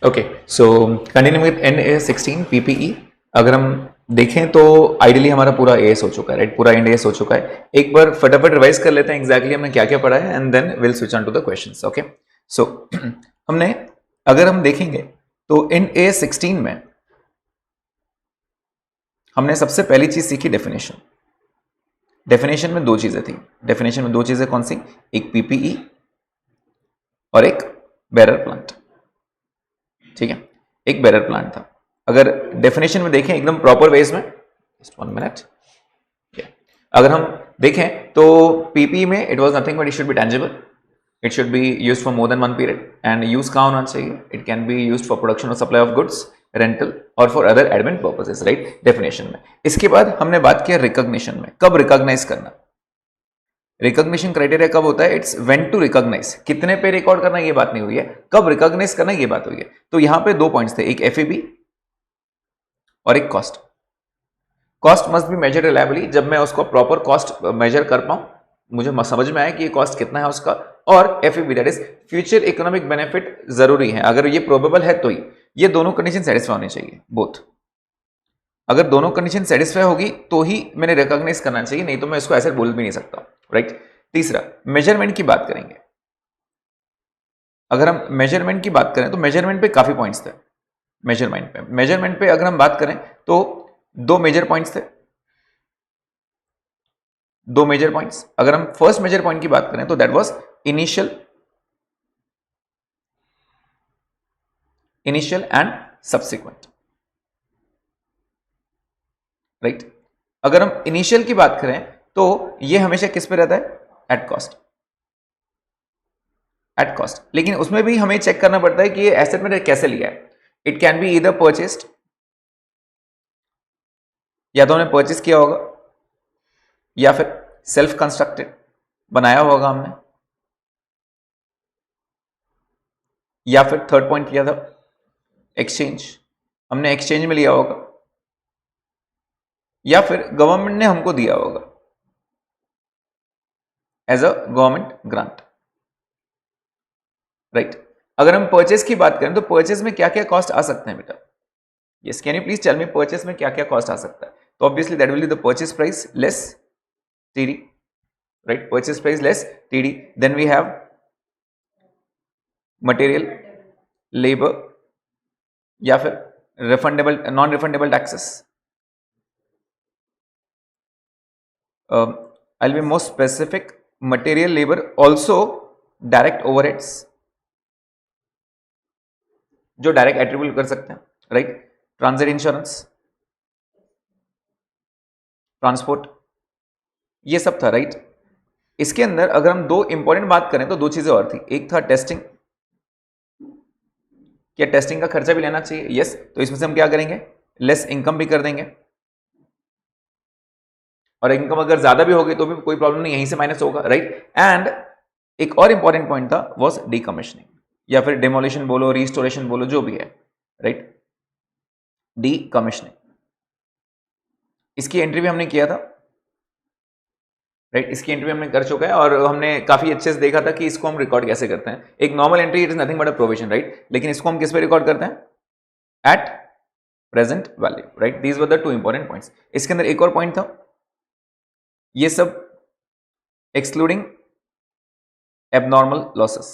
Okay, so continue with NA16 PPE। अगर हम देखें तो आइडियली हमारा पूरा एएस हो चुका है, राइट? पूरा एंड एएस हो चुका है। एक बार फटाफट रिवाइज कर लेते हैं एग्जैक्टली हमने क्या क्या पढ़ा है and then will switch on to the questions. Okay, so हमने अगर हम देखेंगे तो NA16 में हमने सबसे पहली चीज सीखी डेफिनेशन। डेफिनेशन में दो चीजें थी। डेफिनेशन में दो चीजें कौन सी? एक PPE और एक बेरर प्लांट। ठीक है, एक बेरर प्लांट था। अगर डेफिनेशन में देखें एकदम प्रॉपर वेज में, जस्ट 1 मिनट, अगर हम देखें तो पीपी में it was nothing but it should B tangible, it should be used for more than one period and use कहाँ होना चाहिए? It can be used for production और सप्लाई ऑफ गुड्स, रेंटल और for other admin purposes, right? Definition में। इसके बाद हमने बात किया रिकॉग्निशन में, कब रिकॉग्नाइज करना। रिकॉग्निशन क्राइटेरिया कब होता है? इट्स व्हेन टू रिकॉग्नाइज, कितने पे रिकॉर्ड करना ये बात नहीं हुई है, कब रिकॉग्नाइज करना ये बात हुई है। तो यहां पे दो पॉइंट्स थे, एक एफएबी और एक cost. Cost must be measure reliably, जब मैं उसको प्रॉपर कॉस्ट मेजर कर पाऊं, मुझे समझ में आया कि ये कॉस्ट कितना है उसका। और FAB that is future economic benefit जरूरी है, अगर ये प्रोबेबल है तो ही। ये दोनों कंडीशन सेटिस्फाई होनी चाहिए, बोथ। अगर दोनों कंडीशन सेटिस्फाई होगी तो ही मैंने रिकॉग्नाइज करना चाहिए, नहीं तो मैं इसको ऐसे बोल भी नहीं सकता, राइट? तीसरा, मेजरमेंट की बात करेंगे। अगर हम मेजरमेंट की बात करें तो मेजरमेंट पे काफी पॉइंट्स थे। मेजरमेंट पे अगर हम बात करें तो दो मेजर पॉइंट्स थे, दो मेजर पॉइंट्स। अगर हम फर्स्ट मेजर पॉइंट की बात करें तो that was initial and subsequent, right? अगर हम इनिशियल की बात करें तो ये हमेशा किस पे रहता है? At cost, at cost. लेकिन उसमें भी हमें चेक करना पड़ता है कि ये एसेट मैंने कैसे लिया है। It can be either purchased, या तो हमने परचेस किया होगा, या फिर सेल्फ कंस्ट्रक्टेड, बनाया होगा हमने, या फिर थर्ड पॉइंट किया था एक्सचेंज, हमने एक्सचेंज में लिया होगा, या फिर गवर्नमेंट ने हमको दिया होगा as a government grant, right? अगर हम परचेस की बात करें तो परचेस में क्या क्या कॉस्ट आ सकते हैं बेटा? Yes, can you please tell me purchase में क्या क्या कॉस्ट आ सकता है? तो obviously that will be the purchase price less TD, right? Purchase price less TD. Then we have material, labour, या फिर refundable, non refundable taxes. I'll be more specific, material, labor, also direct overheads जो direct attribute कर सकते हैं, right? Transit insurance, transport, ये सब था, right? इसके अंदर अगर हम दो इंपॉर्टेंट बात करें तो दो चीजें और थी। एक था टेस्टिंग, क्या टेस्टिंग का खर्चा भी लेना चाहिए? यस, तो इसमें से हम क्या करेंगे? लेस इनकम भी कर देंगे, और इनकम अगर ज्यादा भी होगी तो भी कोई प्रॉब्लम नहीं, यहीं से माइनस होगा, राइट? एंड एक और इंपॉर्टेंट पॉइंट था वॉज डीकमीशनिंग, या फिर डिमोलिशन बोलो, रिस्टोरेशन बोलो, जो भी है, राइट? डीकमीशनिंग, इसकी एंट्री भी हमने किया था, राइट? इसकी एंट्री हमने कर चुका है और हमने काफी अच्छे से देखा था कि इसको हम रिकॉर्ड कैसे करते हैं। एक normal entry it is nothing but a provision, right? लेकिन इसको हम किस पे रिकॉर्ड करते हैं? At present value, right? These were the two important points. इसके अंदर एक और पॉइंट था, ये सब excluding abnormal losses,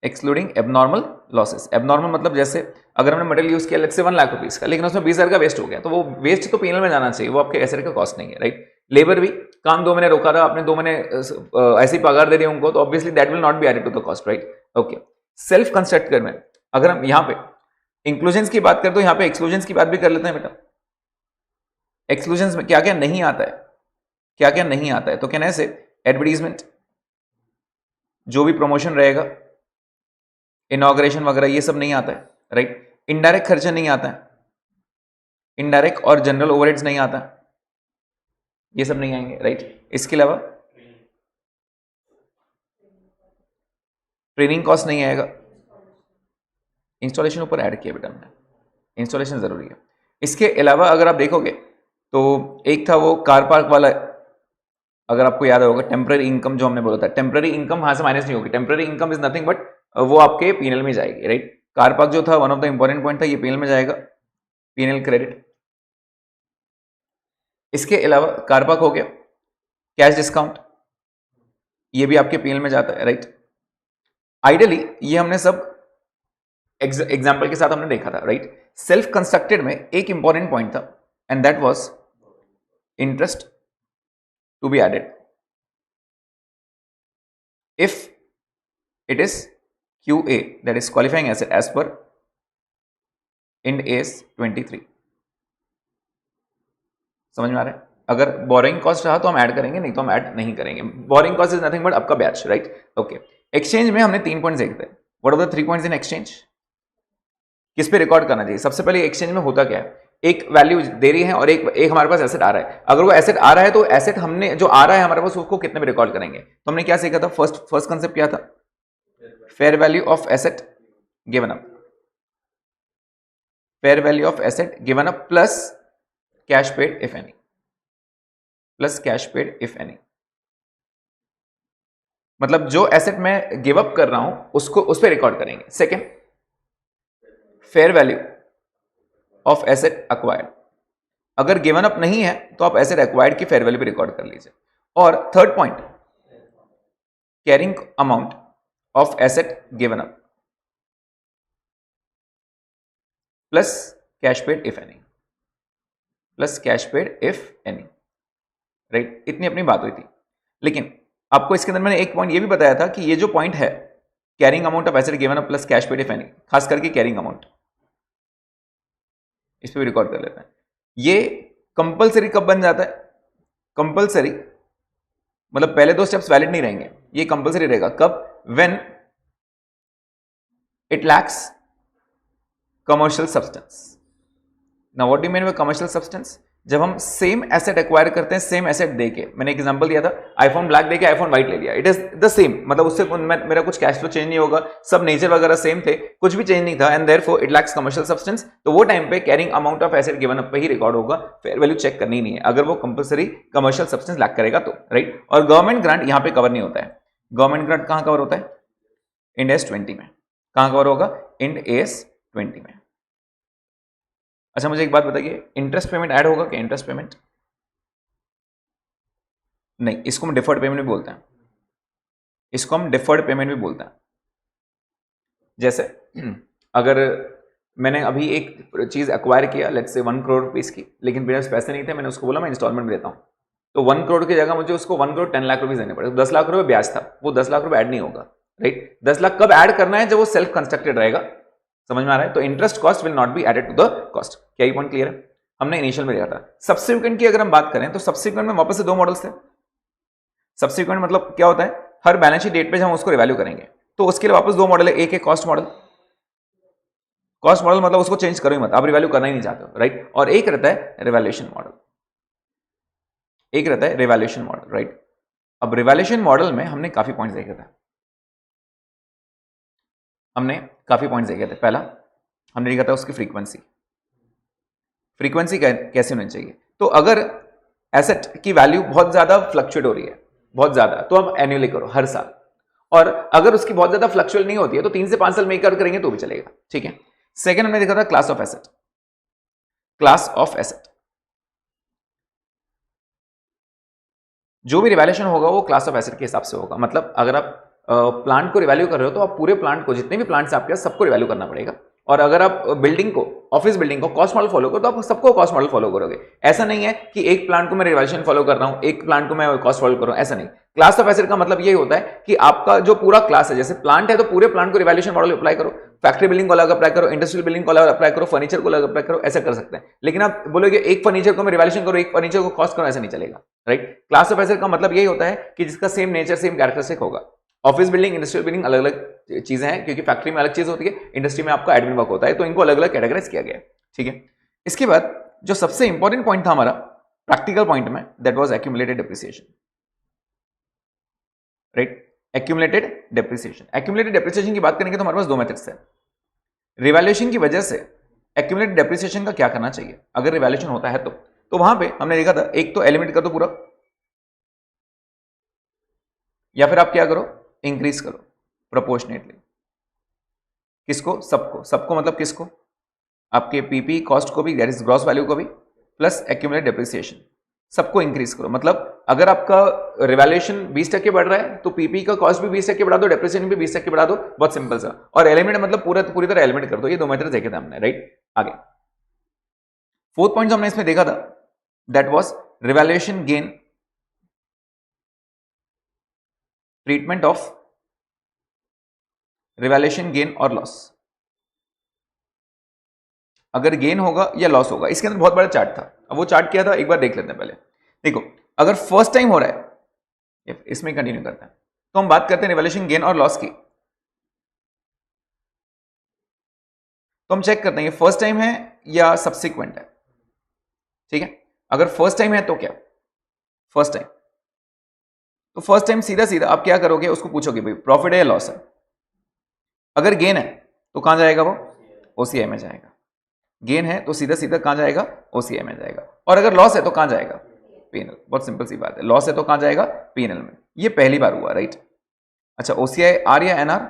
excluding abnormal losses. Abnormal मतलब जैसे अगर हमने मटेरियल यूज किया अलग से 1 लाख रुपीज का, लेकिन उसमें 20,000 का वेस्ट हो गया, तो वो वेस्ट तो पीएनएल में जाना चाहिए, वो आपके एसेट का कॉस्ट नहीं है, राइट? लेबर भी, काम 2 महीने रोका था आपने, 2 महीने ऐसी पगार दे दी उनको, तो obviously that will not be added to the cost, right? Okay, self construct कर में अगर हम यहाँ पे इंक्लूजन की बात करें तो यहाँ पे एक्सक्लूजन की बात भी कर लेते हैं बेटा। एक्सक्लूजन में क्या क्या नहीं आता है, क्या क्या नहीं आता है? तो कहना है एडवर्टीजमेंट, जो भी प्रमोशन रहेगा, इनॉग्रेशन वगैरह, ये सब नहीं आता है, राइट? इनडायरेक्ट खर्चा नहीं आता है, इनडायरेक्ट और जनरल ओवरहेड्स नहीं आता है, ये सब नहीं आएंगे, राइट? इसके अलावा ट्रेनिंग कॉस्ट नहीं आएगा, इंस्टॉलेशन ऊपर ऐड किया बेटा हमने, इंस्टॉलेशन जरूरी है। इसके अलावा अगर आप देखोगे तो एक था वो कार पार्क वाला, अगर आपको याद होगा टेम्पररी इनकम जो हमने बोला था, टेम्पररी इनकम वहां से माइनस नहीं होगी। Temporary income is nothing but वो आपके पीएनएल में जाएगी, राइट। कार पार्क जो था one of the important point था, ये पीएनएल में जाएगा, पीएनएल क्रेडिट। इसके अलावा कार पार्क हो गया, कैश डिस्काउंट ये भी आपके पीएनएल में जाता है, राइट। आइडियली ये हमने सब एग्जाम्पल के साथ हमने देखा था, राइट। सेल्फ कंस्ट्रक्टेड में एक इंपॉर्टेंट पॉइंट था and that was interest to be added if it is QA, that is qualifying asset as per Ind AS 23। समझ में आ रहा है? अगर बोरिंग कॉस्ट रहा तो हम ऐड करेंगे, नहीं तो हम ऐड नहीं करेंगे। Borrowing cost is nothing but आपका ब्याज, राइट। ओके, एक्सचेंज में हमने 3 पॉइंट्स देखते हैं। What are the 3 points in exchange? किस पे रिकॉर्ड करना चाहिए? सबसे पहले एक्सचेंज में होता क्या है, एक वैल्यू दे रही है और एक हमारे पास एसेट आ रहा है। अगर वो एसेट आ रहा है तो एसेट हमने जो आ रहा है हमारे पास उसको कितने में रिकॉर्ड करेंगे। तो हमने क्या सीखा था? फर्स्ट कंसेप्ट क्या था? Fair value of asset given up, fair value of asset given up plus cash paid if any, plus cash paid if any. मतलब जो एसेट मैं गिव अप कर रहा हूं उसको उस पर रिकॉर्ड करेंगे। Second, fair value of asset acquired. अगर गिवन अप नहीं है तो आप एसेट एक्वायर्ड की फेयर वैल्यू पे रिकॉर्ड कर लीजिए। और third point, carrying amount of asset given up plus cash paid if any, plus cash paid if any, right. इतनी अपनी बात हुई थी। लेकिन आपको इसके अंदर मैंने एक पॉइंट ये भी बताया था कि ये जो पॉइंट है carrying amount of asset given up plus cash paid if any, खास करके कैरिंग अमाउंट, इस पे भी रिकॉर्ड कर लेते हैं। ये कंपलसरी कब बन जाता है? कंपलसरी मतलब पहले 2 स्टेप्स वैलिड नहीं रहेंगे, ये कंपलसरी रहेगा कब? When it lacks commercial substance. Now what do you mean by commercial substance? जब हम सेम एसेट एक्वायर करते हैं, सेम एसेट देके, मैंने एक एग्जांपल दिया था, आईफोन ब्लैक देके आईफोन व्हाइट ले लिया, इट इज द सेम, मतलब उससे मेरा कुछ कैश फ्लो चेंज नहीं होगा, सब नेचर वगैरह सेम थे, कुछ भी चेंज नहीं था, and therefore it lacks commercial substance. तो वो टाइम पे carrying amount of asset given up पे ही रिकॉर्ड होगा, फेयर वैल्यू चेक करनी नहीं है अगर वो कंपलसरी कमर्शियल सब्सटेंस लैक करेगा तो, राइट। और गवर्नमेंट ग्रांट यहां पे कवर नहीं होता है। गवर्नमेंट ग्रांट कहां कवर होता है? इंड एस 20 में। कहां कवर होगा? इंड एस 20 में। अच्छा मुझे एक बात बताइए, इंटरेस्ट पेमेंट ऐड होगा क्या? इंटरेस्ट पेमेंट नहीं, इसको हम डिफर्ड पेमेंट भी बोलते हैं, इसको हम डिफर्ड पेमेंट भी बोलते हैं। जैसे अगर मैंने अभी एक चीज एक्वायर किया, लेट्स से 1 करोड़ रुपीस की, लेकिन मेरे पास पैसे नहीं थे, मैंने उसको बोला मैं इंस्टॉलमेंट देता हूं, तो 1 करोड़ की जगह मुझे उसको 1 करोड़ 10 लाख रुपए देने पड़े, 10 लाख रुपए ब्याज था, वो 10 लाख रुपए ऐड नहीं होगा, राइट। 10 लाख कब ऐड करना है? जब वो सेल्फ कंस्ट्रक्टेड रहेगा। समझ में आ रहा है? तो interest cost will not be added to the cost. क्या ये पॉइंट क्लियर है? हमने इनिशियल में लिया था। सब्सिक्वेंट की अगर हम बात करें तो सब्सिक्वेंट में वापस से 2 मॉडल्स थे। सब्सिक्वेंट मतलब क्या होता है? हर बैलेंस शीट डेट पे जब हम उसको रिवैल्यू करेंगे तो उसके लिए वापस 2 मॉडल है। एक है कॉस्ट मॉडल, कॉस्ट मॉडल मतलब उसको चेंज करो ही मत, आप रिवैल्यू करना ही नहीं चाहते हो, राइट। और एक रहता है रिवैल्यूएशन मॉडल, एक रहता है रिवैल्यूएशन मॉडल, राइट। अब रिवैल्यूएशन मॉडल में हमने काफी पॉइंट्स देखे थे, हमने काफी पॉइंट्स देखे थे। पहला हमने देखा था उसकी फ्रीक्वेंसी, फ्रीक्वेंसी कैसे होनी चाहिए। तो अगर एसेट की वैल्यू बहुत ज्यादा फ्लक्चुएट हो रही है, बहुत ज्यादा, तो आप एनुअली करो हर साल, और अगर उसकी बहुत ज्यादा फ्लक्चुएट नहीं होती है तो 3 से 5 साल में करेंगे तो भी चलेगा, ठीक है। सेकंड हमने देखा था class of asset, class of asset, जो भी रिवैल्यूएशन होगा वो क्लास ऑफ एसेट के हिसाब से होगा। मतलब अगर आप प्लांट को रिवैल्यू कर रहे हो तो आप पूरे प्लांट को, जितने भी प्लांट्स आपके पास, सबको रिवैल्यू करना पड़ेगा। और अगर आप बिल्डिंग को, ऑफिस बिल्डिंग को कॉस्ट मॉडल फॉलो करो तो आप सबको कॉस्ट मॉडल फॉलो करोगे। ऐसा नहीं है कि एक प्लांट को मैं रिवैल्यूएशन फॉलो कर रहा हूं, एक प्लांट को मैं कॉस्ट फॉलो कर रहा हूं, ऐसा नहीं। क्लास ऑफ एसेट का मतलब ये होता है कि आपका जो पूरा क्लास है, जैसे प्लांट है तो पूरे प्लांट को रिवैल्यूएशन मॉडल अप्लाई करो, फैक्ट्री बिल्डिंग को अलग अप्लाई करो, इंडस्ट्रियल बिल्डिंग को अलग अप्लाई करो, फर्नीचर को अलग अप्लाई करो, ऐसा कर सकते हैं। लेकिन आप बोलोगे एक फर्नीचर को मैं रिवैल्यूएशन करो, एक फर्नीचर को कॉस्ट करो, ऐसा नहीं चलेगा, राइट। क्लास ऑफ एसेट का मतलब यही होता है कि जिसका सेम नेचर, सेम कैरेक्टरिस्टिक होगा। ऑफिस बिल्डिंग, इंडस्ट्रियल बिल्डिंग अलग अलग चीजें हैं, क्योंकि फैक्ट्री में अलग चीज होती है, इंडस्ट्री में आपका एडमिन वर्क होता है, तो इनको अलग अलग कैटेगराइज किया गया है, ठीक है। इसके बाद जो सबसे इंपॉर्टेंट पॉइंट था हमारा प्रैक्टिकल पॉइंट में, that was accumulated depreciation, right. Accumulated depreciation, accumulated depreciation की बात करेंगे तो हमारे पास 2 मेथड्स हैं। रिवैल्यूएशन की वजह से एक्यूमुलेटेड डेप्रिसिएशन का क्या करना चाहिए अगर रिवैल्यूएशन होता है तो वहां पे हमने देखा था, एक तो एलिमिनेट कर दो पूरा, या फिर आप क्या करो, इंक्रीज करो प्रोपोर्शनेटली, किसको? सबको। सबको मतलब किसको? आपके पीपी कॉस्ट को भी, दैट इज ग्रॉस वैल्यू को भी, प्लस एक्यूमुलेट डेप्रिसिएशन, सबको इंक्रीज करो। मतलब अगर आपका रिवैल्यूएशन 20% बढ़ रहा है तो पीपी का कॉस्ट भी 20% बढ़ा दो, डेप्रिसिएशन भी 20% बढ़ा दो, बहुत सिंपल सा। और एलिमिनेट मतलब पूरी तरह एलिमिनेट कर दो। ये दो मेथड देखे थे हमने, राइट। आगे फोर्थ पॉइंट हमने इसमें देखा था, that was revaluation gain, treatment of revaluation gain और लॉस। अगर गेन होगा या लॉस होगा, इसके अंदर बहुत बड़ा चार्ट था। अब वो चार्ट क्या था एक बार देख लेते हैं पहले। देखो, अगर फर्स्ट टाइम हो रहा है, इसमें कंटिन्यू करते हैं, तो हम बात करते हैं रिवैल्यूएशन गेन और लॉस की। तो हम चेक करते हैं ये फर्स्ट टाइम है या सब्सिक्वेंट है, ठीक है। अगर फर्स्ट टाइम है तो क्या? फर्स्ट टाइम, तो फर्स्ट टाइम सीधा सीधा आप क्या करोगे, उसको पूछोगे भाई प्रॉफिट है या लॉस है। अगर गेन है तो कहां जाएगा वो? ओसीआई में जाएगा। गेन है तो सीधा सीधा कहां जाएगा? ओसीआई में जाएगा। और अगर लॉस है तो कहां जाएगा? पीएनएल। बहुत सिंपल सी बात है, लॉस है तो कहां जाएगा? पीएनएल में। ये पहली बार हुआ, राइट। अच्छा, ओसीआई आर या एनआर?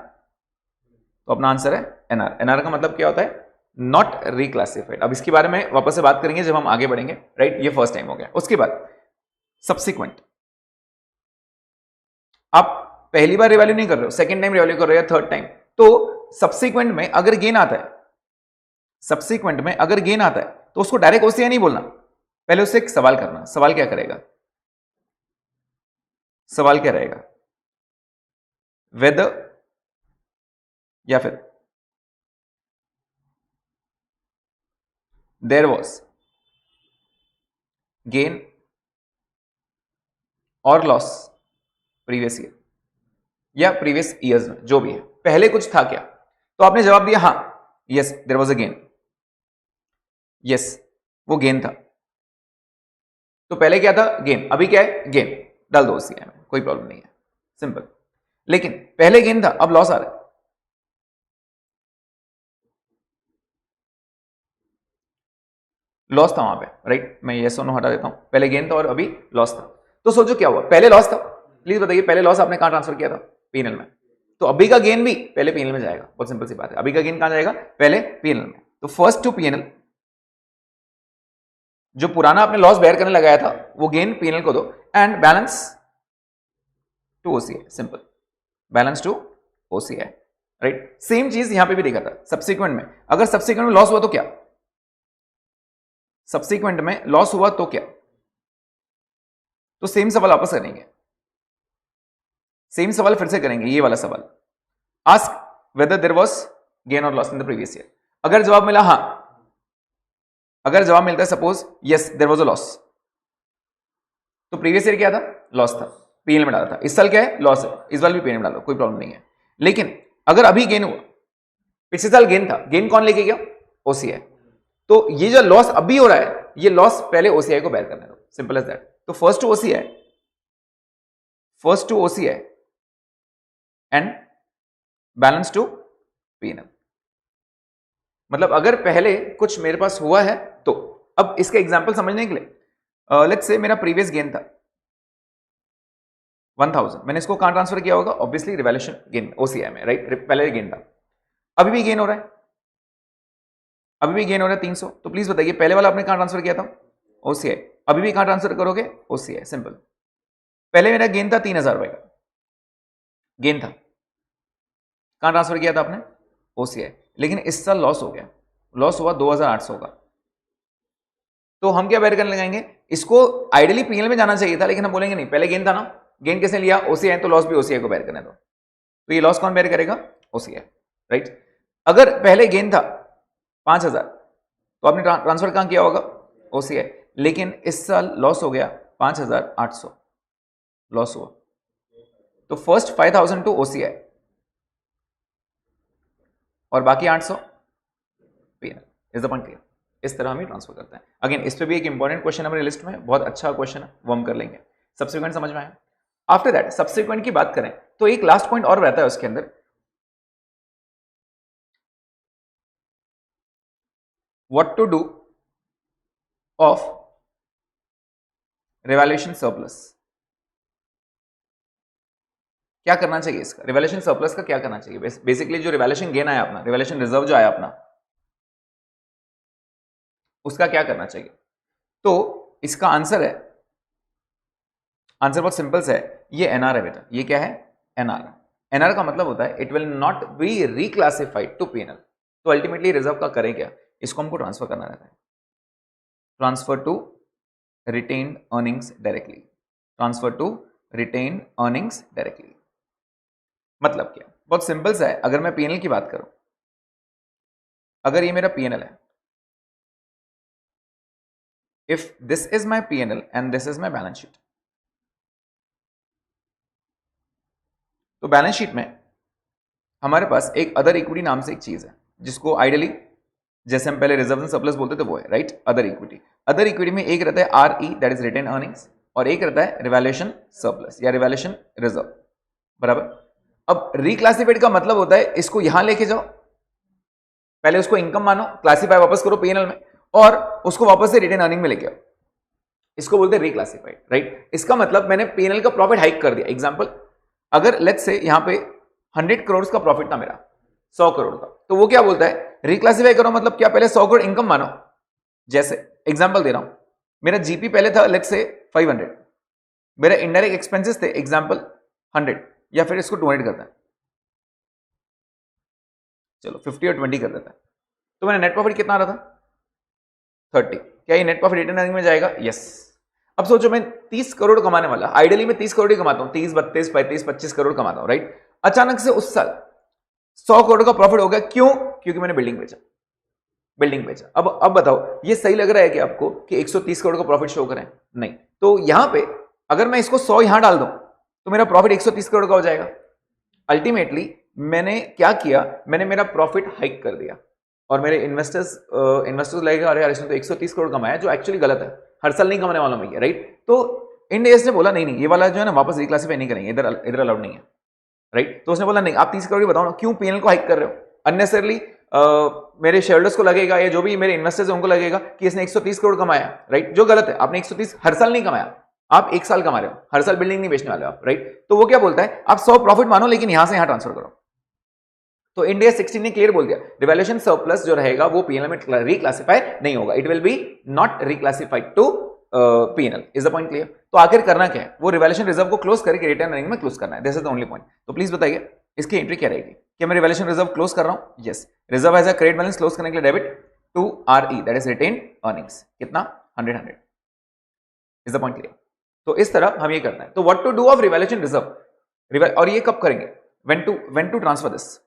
तो अपना आंसर है एनआर। एनआर का मतलब क्या होता है? Not reclassified. अब इसके बारे में वापस से बात करेंगे जब हम आगे बढ़ेंगे, राइट। ये फर्स्ट टाइम हो गया। उसके बाद सब्सिक्वेंट, आप पहली बार रिवैल्यू नहीं कर रहे हो, सेकंड टाइम रिवैल्यू कर रहे हो या थर्ड टाइम, तो सब्सिक्वेंट में अगर गेन आता है, सब्सिक्वेंट में अगर गेन आता है तो उसको डायरेक्ट ओसीआई नहीं बोलना, पहले उससे एक सवाल करना। सवाल क्या करेगा? सवाल क्या रहेगा? वेदर या फिर देयर वाज गेन और लॉस प्रीवियस ईयर या प्रीवियस ईयर्स में, जो भी है, पहले कुछ था क्या? तो आपने जवाब दिया हाँ, yes there was a gain, yes वो गेन था। तो पहले क्या था? गेन। अभी क्या है? गेन। डाल दो ओसीआई में, कोई प्रॉब्लम नहीं है, सिंपल। लेकिन पहले गेन था, अब लॉस आ रहा है। लॉस था वहां पे, राइट। मैं यस और नो हटा देता हूं। पहले गेन था और अभी लॉस था। तो सोचो क्या हुआ? पहले लॉस था, प्लीज बताइए, पहले लॉस आपने कहां ट्रांसफर किया था? पीएनएल में। तो अभी का गेन भी पहले पीएनएल में जाएगा। बहुत सिंपल सी बात है, अभी का गेन कहां जाएगा? पहले पीएनएल में। तो फर्स्ट टू पीएनएल, जो पुराना आपने लॉस बेयर करने लगाया था वो गेन पीएनएल को दो, and balance to OCI. Simple, balance to OCI, right. Same चीज यहां पे भी देखा था सब्सिक्वेंट में। अगर सब्सिक्वेंट में लॉस हुआ तो क्या? सब्सिक्वेंट में लॉस हुआ तो क्या? तो सेम सवाल वापस करेंगे, सेम सवाल फिर से करेंगे, ये वाला सवाल। Ask whether there was gain और loss in the previous year. अगर जवाब मिला हाँ, अगर जवाब मिलता है suppose yes there was a loss, तो प्रीवियस ईयर क्या था? लॉस था, पीएनएल में डाला था। इस साल क्या है? लॉस है, इस बार भी पीएनएल में डालो, कोई प्रॉब्लम नहीं है। लेकिन अगर अभी गेन हुआ, पिछले साल गेन था, गेन कौन लेके गया? ओसीआई। तो ये जो लॉस अभी हो रहा है, ये लॉस पहले ओसीआई को बेयर करने दो, सिंपल एज दैट। तो first to OCI, first to OCI and balance to PNL. मतलब अगर पहले कुछ मेरे पास हुआ है तो, अब इसका एग्जांपल समझने के लिए लेट्स से मेरा प्रीवियस गेन था 1000, मैंने इसको कहां ट्रांसफर किया होगा? ऑब्वियसली रिवैल्यूएशन गेन ओसीआई में, राइट। पहले गेन था, अभी भी गेन हो रहा है, अभी भी गेन हो रहा है 300। तो प्लीज बताइए पहले वाला आपने कहां ट्रांसफर किया था? ओसीआई। अभी भी कहां ट्रांसफर करोगे? OCI, simple. पहले मेरा गेन था 3000 रुपए का, गेन था, कहां ट्रांसफर किया था आपने? ओसीआई। लेकिन इस साल लॉस हो गया, लॉस हुआ 2800 का। तो हम क्या बेयर करने लगाएंगे? इसको आइडियली पीएनएल में जाना चाहिए था, लेकिन हम बोलेंगे नहीं, पहले गेन था ना, गेन कैसे लिया? ओसीआई, तो लॉस भी ओसीआई को बेयर करने दो। तो ये लॉस कौन बेयर करेगा? OCI, right. अगर पहले गेन था 5000, तो आपने ट्रांसफर कहां किया होगा? ओसीआई। लेकिन इस साल लॉस हो गया 5800, लॉस हुआ, तो फर्स्ट 5000 टू ओसीआई और बाकी 800 PNL. Is the point clear? इस तरह हम ही ट्रांसफर करते हैं। अगेन इस पे भी एक इंपॉर्टेंट क्वेश्चन है हमारी लिस्ट में, बहुत अच्छा क्वेश्चन है, वो हम कर लेंगे। सब्सिक्वेंट समझ में आया? आफ्टर दैट सब्सिक्वेंट की बात करें तो एक लास्ट पॉइंट और रहता है उसके अंदर, what to do of revaluation surplus. क्या करना चाहिए इसका, रिवैल्यूएशन सरप्लस का क्या करना चाहिए? बेसिकली जो रिवैल्यूएशन गेन आया अपना, रिवैल्यूएशन रिजर्व जो आया अपना, उसका क्या करना चाहिए? तो इसका आंसर है, आंसर बहुत सिंपल है, ये एनआर है बेटा। ये क्या है? एनआर। एनआर का मतलब होता है it will not be reclassified to PNL. तो अल्टीमेटली रिजर्व का करें क्या, इसको हमको ट्रांसफर करना रहता है, transfer to retained earnings directly, transfer to retained earnings directly. मतलब क्या, बहुत सिंपल सा है। अगर मैं पीएनएल की बात करूं, अगर ये मेरा पीएनएल है, if this is my PNL and this is my balance sheet, तो बैलेंस शीट में हमारे पास एक अदर इक्विटी नाम से एक चीज है, जिसको आइडियली जैसे हम पहले रिजर्व एंड सरप्लस बोलते थे वो है, right, other equity. Other equity में एक रहता है आरई, दैट इज रिटेन अर्निंग्स, और एक रहता है रिवैल्यूएशन सरप्लस या रिवैल्यूएशन रिजर्व, बराबर। अब रिक्लासिफाइड का मतलब होता है इसको यहां लेके जाओ, पहले उसको इनकम मानो, क्लासिफाई वापस करो पीएनएल में, और उसको वापस से रिटेन अर्निंग में लेके आओ, इसको बोलते हैं रिक्लासिफाइड, राइट। इसका मतलब मैंने पीएनएल का प्रॉफिट हाइक कर दिया। एग्जांपल, अगर लेट्स से यहां पे 100 करोड़ का प्रॉफिट था मेरा, 100 करोड़ का, तो वो क्या बोलता है, रिक्लासिफाई करो, मतलब क्या, पहले 100 करोड़ इनकम मानो। जैसे एग्जांपल दे रहा हूं, मेरा जीपी पहले था लेट्स से 500, मेरा इनडायरेक्ट एक्सपेंसेस थे एग्जांपल 100, या फिर इसको 200 करता है, चलो 50 और 20 कर देता है, तो मेरा नेट प्रॉफिट कितना आ रहा था? 30। क्या ये नेट प्रॉफिट रिटर्न अर्निंग में जाएगा? यस। अब सोचो मैं 30 करोड़ कमाने वाला, आइडियली मैं 30 करोड़ ही कमाता हूं, 30, 32, 35, 25 करोड़ कमाता हूं, राइट। अचानक से उस साल 100 करोड़ का प्रॉफिट हो गया, क्यों? क्योंकि मैंने बिल्डिंग बेचा, बिल्डिंग बेचा। अब बताओ, ये सही लग रहा है कि आपको कि 130 करोड़ का प्रॉफिट शो करें? नहीं। तो यहां पे अगर मैं इसको 100 यहां डाल दूं तो मेरा प्रॉफिट 130 करोड़ का हो जाएगा। अल्टीमेटली मैंने क्या किया, मैंने मेरा प्रॉफिट हाइक कर दिया, और मेरे इन्वेस्टर्स लगेगा अरे यार इसने तो 130 करोड़ कमाया, जो एक्चुअली गलत है, हर साल नहीं कमाने वाला मैं ये, राइट। तो इंड एस ने बोला नहीं नहीं, ये वाला जो है ना वापस रिक्लासिफाई नहीं करेंगे, इधर अलाउड नहीं है, राइट। तो उसने बोला नहीं, आप 30 करोड़ ही बताओ ना, क्यों पीएनएल को हाइक कर रहे हो अननेसेसरली? मेरे शेयरहोल्डर्स को लगेगा, या जो भी मेरे इन्वेस्टर्स हैं उनको लगेगा कि इसने 130 करोड़ कमाया, राइट, जो गलत है। आपने 130 हर साल नहीं कमाया, आप एक साल कमा रहे हो, हर साल बिल्डिंग नहीं बेचने वाले हो आप, राइट। तो वो क्या बोलता है, आप 100 प्रॉफिट मानो लेकिन यहां से यहां ट्रांसफर करो। तो इंडिया 16 ने क्लियर बोल दिया, रिवैल्यूएशन सरप्लस जो रहेगा वो पीएनएल में रिक्लासिफाई नहीं होगा, it will be not reclassified to PNL. Is the point clear? तो आखिर करना क्या है, वो रिवैल्यूएशन रिजर्व को क्लोज करके रिटर्न अर्निंग में क्लोज करना है, this is the only point. तो प्लीज बताइए इसकी एंट्री क्या रहेगी, कि मैं रिवैल्यूएशन रिजर्व क्लोज कर रहा हूं, yes, reserve as a credit balance close करने के लिए debit to RE, that is retained earnings, कितना? 100। Is the point clear? तो इस तरह हम ये करना है। तो what to do of revaluation reserve, और ये कब करेंगे, व्हेन टू ट्रांसफर दिस,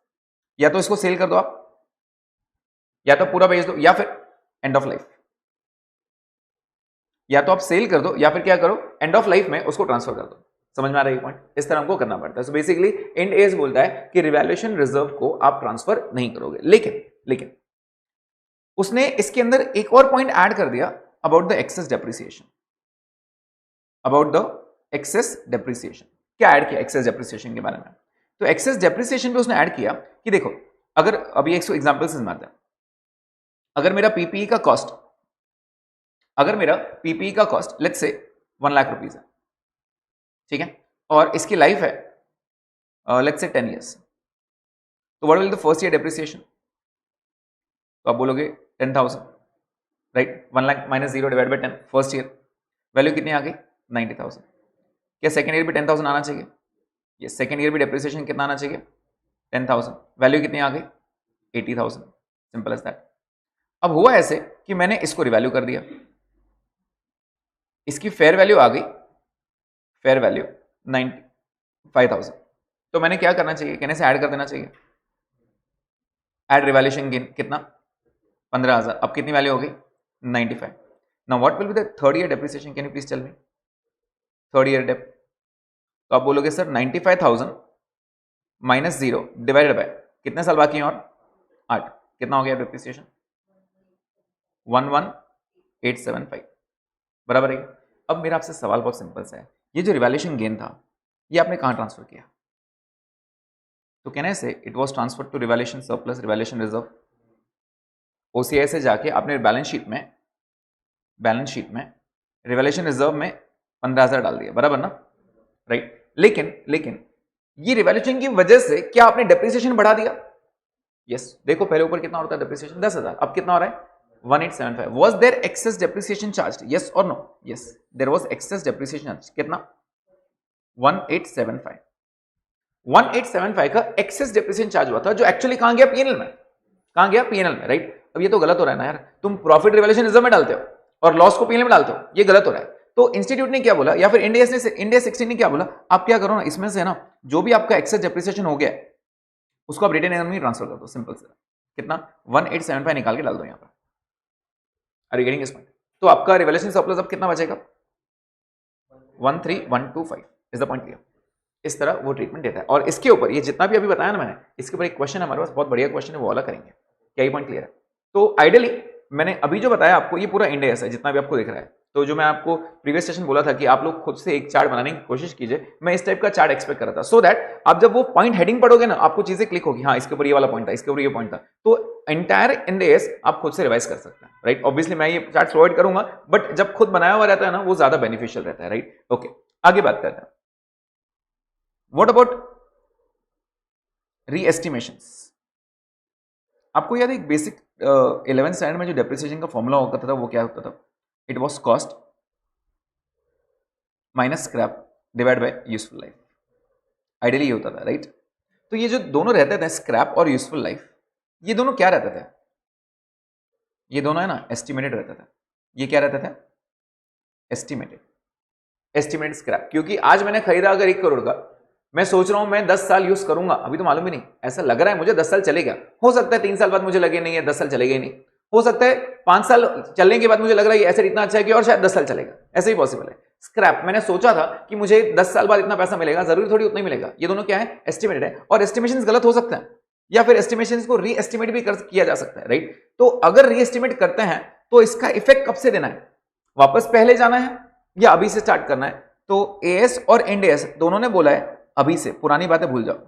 या तो इसको सेल कर दो आप, या तो पूरा बेच दो, या फिर एंड ऑफ लाइफ, या तो आप सेल कर दो, या फिर क्या करो, एंड ऑफ लाइफ में उसको ट्रांसफर कर दो। समझ में आ रहा है पॉइंट? इस तरह हमको करना पड़ता है। सो बेसिकली इंड एज बोलता है कि रिवैल्यूएशन रिजर्व को आप ट्रांसफर नहीं करोगे, लेकिन उसने इसके अंदर एक और पॉइंट ऐड कर दिया about the excess depreciation, about the excess depreciation. क्या ऐड किया एक्सेस डेप्रिसिएशन के बारे में? तो एक्सेस डेप्रिसिएशन पे उसने ऐड किया कि देखो, अगर अभी एक एग्जांपल से मारते हैं, अगर मेरा पीपीई का cost, let's say 1 lakh rupees है, ठीक है, और इसकी लाइफ है लेट्स से 10 ईयर्स, तो what will the first year depreciation? तो आप बोलोगे 10,000, right, 1 lakh minus 0 divide by 10, first year value कितनी आ गई? 90,000। क्या सेकंड ईयर भी 10,000 आना चाहिए? ये सेकंड ईयर भी डेप्रिसिएशन कितना आना चाहिए? 10,000। वैल्यू कितनी आ गई? 80,000। Simple as that. अब हुआ ऐसे कि मैंने इसको रिवैल्यू कर दिया, इसकी फेयर वैल्यू आ गई, फेयर वैल्यू 95,000। तो मैंने क्या करना चाहिए, कहने से ऐड कर देना चाहिए, ऐड रिवैल्यूएशन गेन कितना? 15,000। अब कितनी वैल्यू हो गई? 95। Now what will be the third year depreciation, can you please tell me? Third year dep, तो आप बोलोगे सर 95,000 माइनस 0 डिवाइडेड बाय कितने साल बाकी हैं और 8, कितना हो गया डेप्रिसिएशन? 11,875, बराबर है। अब मेरा आपसे सवाल बहुत सिंपल सा है, ये जो रिवैल्यूएशन गेन था ये आपने कहां ट्रांसफर किया? तो कहने से it was transfer to revaluation surplus, revaluation reserve. OCI से जाके आपने बैलेंस शीट में रिवैल्यूएशन रिजर्व में 15,000 डाल दिया, बराबर ना, राइट। लेकिन ये रिवैल्यूएशन की वजह से क्या आपने डेप्रिसिएशन बढ़ा दिया? यस देखो पहले ऊपर कितना होता है डेप्रिसिएशन 10,000, अब कितना हो रहा है 1875. Was there excess depreciation charged? Yes or no? Yes, there was excess depreciation charged. कितना 1875. 1875 का एक्सेस डेप्रिसिएशन चार्ज हुआ था जो एक्चुअली कहां गया पीएनएल में, कहां गया पीएनएल में, राइट? अब ये तो गलत हो रहा है ना यार, तुम प्रॉफिट रिवैल्यूएशन रिजर्व में डालते हो और लॉस को पीएनएल में डालते हो, ये गलत हो रहा है. तो इंस्टीट्यूट ने क्या बोला या फिर इंडिया 16 ने क्या बोला, आप क्या करो ना इसमें से ना जो भी आपका एक्सेस डेप्रिसिएशन हो गया उसको आप रिटेन अर्निंग में ट्रांसफर कर दो, सिंपल से. कितना 1875 निकाल के डाल दो यहां पर. Are you getting this point? तो आपका रिवैल्यूएशन सरप्लस अब कितना बचेगा 13125. Is the point clear? इस तरह वो ट्रीटमेंट देता है. और इसके ऊपर ये जितना भी अभी बताया ना मैंने, इसके ऊपर एक क्वेश्चन हमारे पास बहुत बढ़िया क्वेश्चन है, वो वाला करेंगे. क्या ये पॉइंट क्लियर है? तो आइडियली मैंने अभी जो बताया आपको ये पूरा इंडेक्स है जितना भी आपको दिख रहा है. तो जो मैं आपको प्रीवियस सेशन बोला था कि आप लोग खुद से एक चार्ट बनाने की कोशिश कीजिए, मैं इस टाइप का चार्ट एक्सपेक्ट कर रहा था, सो दैट आप जब वो पॉइंट हेडिंग पढ़ोगे ना आपको चीजें क्लिक होगी, हाँ इसके ऊपर ये वाला पॉइंट था, इसके ऊपर ये पॉइंट था. तो एंटायर इंडेक्स आप खुद से रिवाइज कर सकते हैं, राइट? ऑब्वियसली मैं ये चार्ट प्रोवाइड करूंगा, बट जब खुद बनाया हुआ रहता है ना वो ज्यादा बेनिफिशियल रहता है, राइट? ओके, आगे बात करते हैं. What about reestimations? आपको याद है एक बेसिक 11th स्टैंडर्ड में जो डेप्रिसिएशन का फॉर्मूला होता था वो क्या होता था? It was cost minus scrap divide by useful life. Ideally ये होता था, राइट? तो ये जो दोनों रहते थे स्क्रैप और यूजफुल लाइफ, ये दोनों क्या रहते थे? ये दोनों है ना एस्टिमेटेड रहता था. ये क्या रहता था? Estimated scrap. क्योंकि आज मैंने खरीदा अगर 1 करोड़ का, मैं सोच रहा हूं मैं 10 साल यूज करूंगा, अभी तो मालूम ही नहीं, ऐसा लग रहा है मुझे 10 साल चलेगा, हो सकता है 3 साल बाद मुझे लगे नहीं है 10 साल चलेगा ही नहीं, हो सकता है 5 साल चलने के बाद मुझे लग रहा है एसेट इतना अच्छा है कि और शायद 10 साल चलेगा, ऐसे ही पॉसिबल है. स्क्रैप मैंने सोचा था कि मुझे 10 साल बाद इतना पैसा मिलेगा, जरूरी थोड़ी उतना ही मिलेगा. ये दोनों क्या है? एस्टिमेटेड है. और एस्टिमेशन गलत हो सकते हैं या फिर एस्टिमेशन को री एस्टिमेट भी किया जा सकता है, राइट? तो अगर री एस्टिमेट करते हैं तो इसका इफेक्ट कब से देना है? वापस पहले जाना है या अभी से स्टार्ट करना है? तो एएस और इंडेस दोनों ने बोला है अभी से, पुरानी बातें भूल जाओ.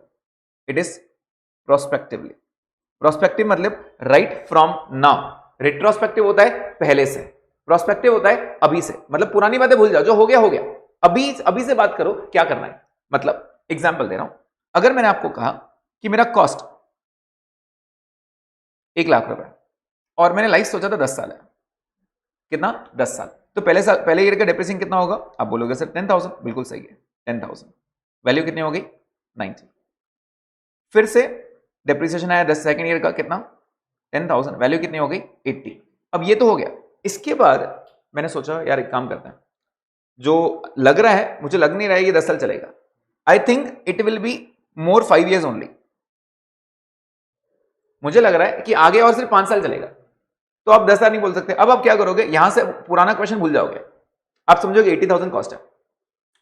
It is prospectively. प्रोस्पेक्टिव मतलब राइट फ्रॉम नाउ. रिट्रोस्पेक्टिव होता है पहले से, प्रोस्पेक्टिव होता है अभी से. मतलब पुरानी बातें भूल जाओ, जो हो गया हो गया, अभी से बात करो क्या करना है. मतलब एग्जांपल दे रहा हूं, अगर मैंने आपको कहा कि मेरा कॉस्ट 1 लाख रुपए और मैंने लाइफ सोचा था 10 साल है, कितना 10 साल, तो पहले ईयर का डेप्रिसिएशन कितना होगा? आप बोलोगे सर 10,000. बिल्कुल सही है, 10,000. वैल्यू कितनी हो गई 90. फिर से डेप्रिसिएशन आया 10 सेकंड ईयर का, कितना 10,000. वैल्यू कितनी हो गई 80. अब ये तो हो गया. इसके बाद मैंने सोचा यार एक काम करते हैं, जो लग रहा है मुझे लग नहीं रहा है ये 10 साल चलेगा, I think it will be more 5 years only. मुझे लग रहा है कि आगे और सिर्फ 5 साल चलेगा. तो आप 10 साल नहीं बोल सकते. अब आप क्या करोगे, यहां से पुराना क्वेश्चन भूल जाओगे, आप समझोगे 80,000 कॉस्ट है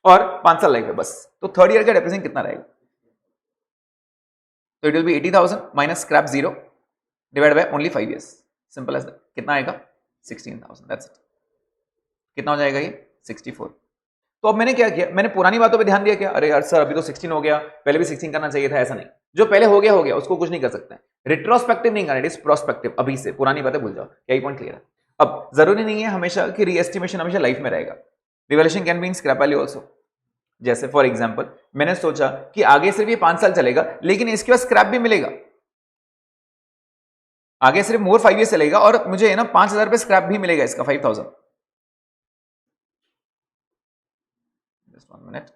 और 5 साल लाइफ है बस. तो थर्ड ईयर का डेप्रिसिएशन कितना रहेगा? तो it will be 80,000 minus scrap 0 divide by only 5 years. Simple as that. कितना आएगा 16,000. That's it. कितना हो जाएगा ये 64. तो अब मैंने क्या किया, मैंने पुरानी बातों पे ध्यान दिया क्या? अरे यार सर अभी तो 16 हो गया, पहले भी 16 करना चाहिए था. ऐसा नहीं, जो पहले हो गया उसको कुछ नहीं कर सकते. रिट्रोस्पेक्टिव नहीं करना, इट इज प्रोस्पेक्टिव. अभी से पुरानी बातें भूल जाओ. यही पॉइंट क्लियर है? अब जरूरी नहीं है हमेशा कि रीएस्टिमेशन हमेशा लाइफ में रहेगा. Revaluation can be in scrap value also. जैसे फॉर एग्जाम्पल मैंने सोचा कि आगे सिर्फ ये 5 साल चलेगा, लेकिन इसके बाद स्क्रैप भी मिलेगा, आगे सिर्फ मोर 5 years चलेगा और मुझे ना 5,000 रुपए स्क्रैप भी मिलेगा इसका 5,000. Just 1 minute.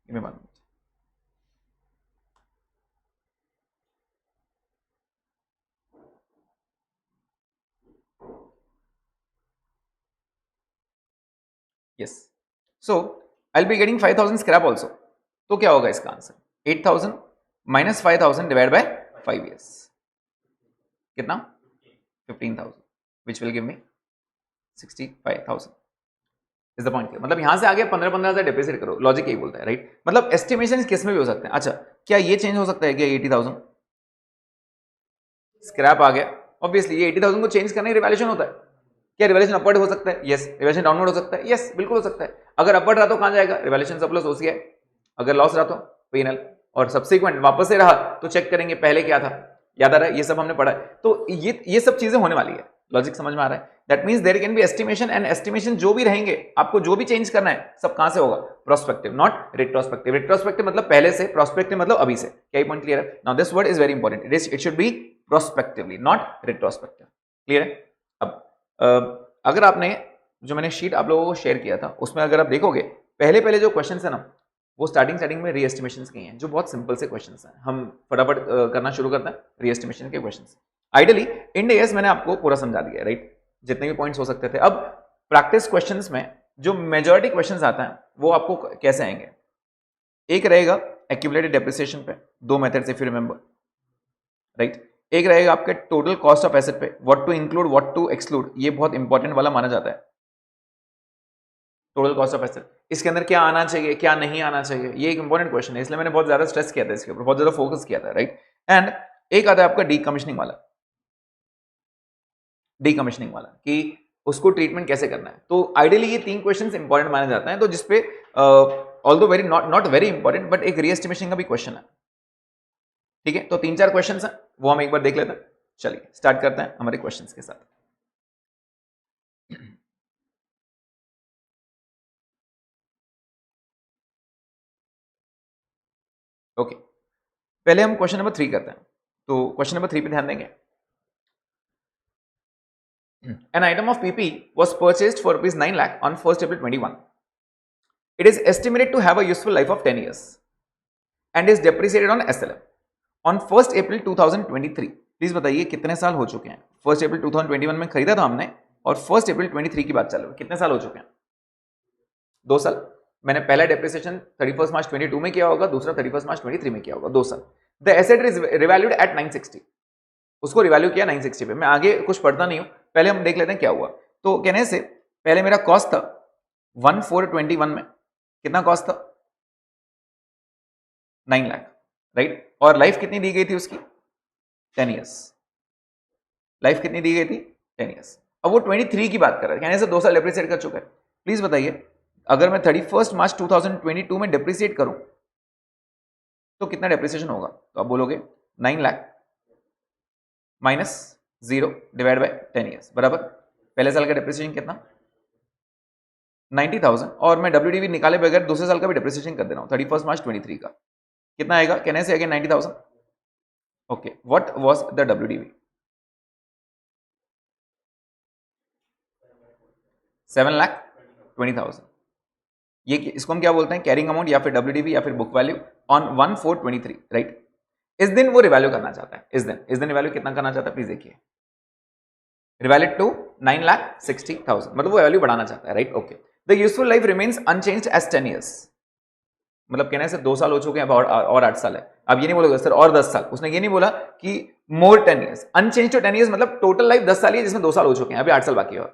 Give me 1 minute. Yes. So I'll be getting 5,000 scrap also. तो क्या होगा इसका answer? 8,000 minus 5,000 divide by 5 years. कितना 15,000 which will give me 65,000. Is the point. मतलब यहां से आगे 15,000 डिप्रिसिएट करो, लॉजिक यही बोलता है, राइट? मतलब एस्टिमेशन किस में भी हो सकते हैं. अच्छा क्या ये चेंज हो सकता है क्या? 80,000 स्क्रैप आ गया, ऑब्वियसली ये 80,000 को चेंज करने रिवैल्यूएशन होता है. क्या रिवैल्यूएशन अपवर्ड हो सकता है? यस. रिवैल्यूएशन डाउनवर्ड हो सकता है? यस बिल्कुल हो सकता है. अगर अपवर्ड रहा तो कहां जाएगा? Revaluation surplus OCI. अगर लॉस रहा तो पीएनएल. और सब्सिक्वेंट वापस से रहा तो चेक करेंगे पहले क्या था. याद आ रहा है? ये सब हमने पढ़ा है. तो ये सब चीजें होने वाली है. लॉजिक समझ में आ रहा है? That means there can be estimation, and estimation जो भी रहेंगे आपको जो भी चेंज करना है सब कहां से होगा? Prospective, not retrospective. रिट्रोस्पेक्टिव मतलब पहले से, प्रोस्पेक्टिव मतलब अभी से। क्या पॉइंट क्लियर है? Now this word is very important, it should B prospectively not retrospective. Clear है? अब अगर आपने जो मैंने शीट आप लोगों को शेयर किया था उसमें अगर आप देखोगे पहले पहले जो क्वेश्चन है ना वो स्टार्टिंग में रीएस्टिमेशन के हैं, जो बहुत सिंपल से क्वेश्चन हैं। हम फटाफट करना शुरू करते हैं रीएस्टिमेशन के क्वेश्चन। आइडियली इंड एएस मैंने आपको पूरा समझा दिया, राइट? जितने भी पॉइंट्स हो सकते थे। अब प्रैक्टिस क्वेश्चंस में जो मेजॉरिटी क्वेश्चंस आते हैं वो आपको कैसे आएंगे? एक रहेगा एक्यूमुलेटेड डेप्रिसिएशन पे, दो methods if you remember, right? एक रहेगा आपके टोटल कॉस्ट ऑफ एसेट पे, what to include what to exclude, ये बहुत इंपॉर्टेंट वाला माना जाता है। टोटल कॉस्ट ऑफ एसेट, इसके अंदर क्या आना चाहिए क्या नहीं आना चाहिए, ये एक इंपॉर्टेंट क्वेश्चन है, इसलिए मैंने बहुत ज्यादा स्ट्रेस किया था इसके ऊपर, बहुत ज्यादा फोकस किया था, राइट? एंड एक आता है आपका डीकमीशनिंग वाला, डीकमीशनिंग वाला कि उसको ट्रीटमेंट कैसे करना है। तो आइडियली ये तीन क्वेश्चंस इंपॉर्टेंट माने जाते हैं, तो जिसपे although very not very important but एक रीएस्टिमेशन का भी क्वेश्चन है, ठीक है? तो तीन चार क्वेश्चंस हैं वो हम एक बार देख लेते हैं। चलिए स्टार्ट करते हैं हमारे क्वेश्चंस के साथ। ओके पहले हम क्वेश्चन नंबर 3 करते हैं। तो क्वेश्चन नंबर 3 पे ध्यान देंगे। An item of PP was purchased for rupees 9 lakh on 1st April 21. It is estimated to have a useful life of 10 years and is depreciated on SLM. On 1st April 2023, please बताइए कितने साल हो चुके हैं? 1st April 2021 में खरीदा था हमने और 1st April 23 की बात चल रही है, कितने साल हो चुके हैं? 2 साल। मैंने पहला डेप्रिसिएशन 31 मार्च 22 में किया होगा, दूसरा 31 मार्च 23 में किया होगा, 2 साल। The asset is revalued at 960, उसको रिवैल्यू किया 960 पे। मैं आगे कुछ पढ़ता नहीं हूं, पहले हम देख लेते हैं क्या हुआ। तो कहने से पहले मेरा कॉस्ट था 1421 में, कितना कॉस्ट था? 9 लाख, राइट? और लाइफ कितनी दी गई थी उसकी? 10 ईयर्स। लाइफ कितनी दी गई थी? 10 ईयर्स। अब वो 23 की बात कर रहा है, कहने से 2 साल डेप्रिसिएट कर चुका है। प्लीज बताइए अगर मैं 31 मार्च 2022 में डेप्रिसिएट करूं तो कितना डेप्रिसिएशन होगा? तो आप बोलोगे 9 lakh minus 0 divide bye 10 years बराबर पहले साल का डेप्रिसिएशन कितना? 90,000। और मैं WDV निकाले बगैर दूसरे साल का भी डेप्रिसिएशन कर दे रहा हूं 31 मार्च 23 का, कितना आएगा? कहने से again 90,000। Okay what was the WDV? 7,20,000। ये इसको हम क्या बोलते हैं? कैरिंग अमाउंट या फिर WDV या फिर बुक वैल्यू ऑन 1/4/23, राइट? इस दिन वो रिवैल्यू करना चाहता है, इस दिन रिवैल्यू कितना करना चाहता है? प्लीज देखिए, रिवैल्यूड टू 9,60,000, मतलब वो वैल्यू बढ़ाना चाहता है, right? Okay the useful life remains unchanged as 10 years, मतलब कहने से 2 साल हो चुके हैं और 8 साल है। अब ये नहीं बोलोगे सर और 10 साल, उसने ये नहीं बोला कि मोर 10 ईयर्स, अनचेंज टू 10 ईयर्स मतलब टोटल लाइफ 10 साल ही है जिसमें 2 साल हो चुके हैं, अभी 8 साल बाकी है।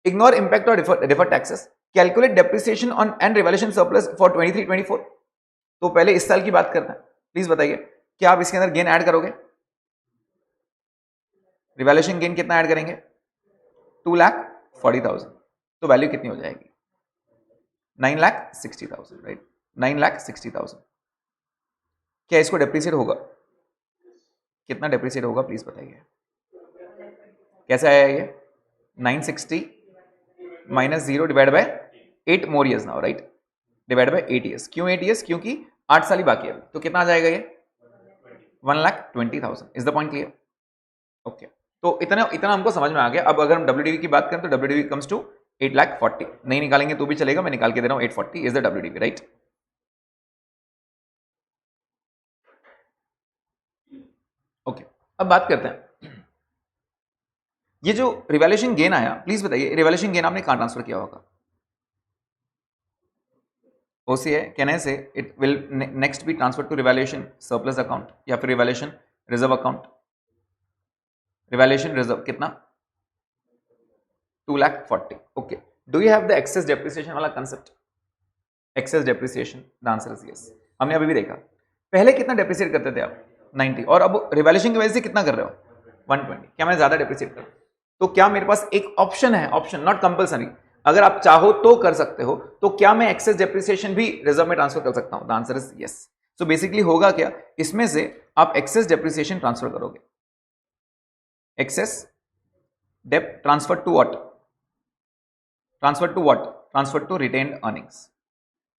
इग्नोर इंपैक्ट और differ taxes, calculate depreciation on and revaluation surplus for 23-24। तो पहले इस साल की बात करते हैं, प्लीज बताइए क्या आप इसके अंदर गेन ऐड करोगे? रिवैल्यूएशन गेन कितना ऐड करेंगे? 2,40,000। तो वैल्यू कितनी हो जाएगी? 9,60,000, राइट? 9,60,000। क्या इसको डेप्रिसिएट होगा? कितना डेप्रिसिएट होगा प्लीज बताइए? कैसे आया ये? 960 minus 0 divide bye 8 more years now, right? Divide by 8 years. क्यों 8 ईयर्स? क्योंकि 8 साल ही बाकी है अभी। तो कितना आ जाएगा ये? 1,20,000। Is the point clear? Okay तो इतना हमको समझ में आ गया। अब अगर हम WDV की बात करें तो WDV कम्स टू 8,40,000। नहीं निकालेंगे तो भी चलेगा, मैं निकाल के दे रहा हूं 840 is the WDV, right? Okay अब बात करते हैं ये जो रिवैल्यूएशन गेन आया, प्लीज बताइए रिवैल्यूएशन गेन आपने कहां ट्रांसफर किया होगा? OCI कहने से it will next be transfer to revaluation surplus account या फिर revaluation reserve account. Revaluation reserve कितना? 2,40,000। Okay do you have the excess depreciation वाला concept? Excess depreciation, the answer is yes. हमने अभी भी देखा पहले कितना डेप्रिसिएट करते थे आप? 90, और अब रिवैल्यूएशन की वजह से कितना कर रहे हो? 120। क्या मैं ज्यादा डेप्रिसिएट कर रहा हूं? तो क्या मेरे पास एक ऑप्शन है, ऑप्शन नॉट कंपल्सरी, अगर आप चाहो तो कर सकते हो, तो क्या मैं एक्सेस डेप्रिसिएशन भी रिजर्व में ट्रांसफर कर सकता हूं? The answer is yes. So basically होगा क्या, इसमें से आप एक्सेस डेप्रिसिएशन ट्रांसफर करोगे, एक्सेस डेब्ट transfer to what, transfer to what, transfer to retained earnings,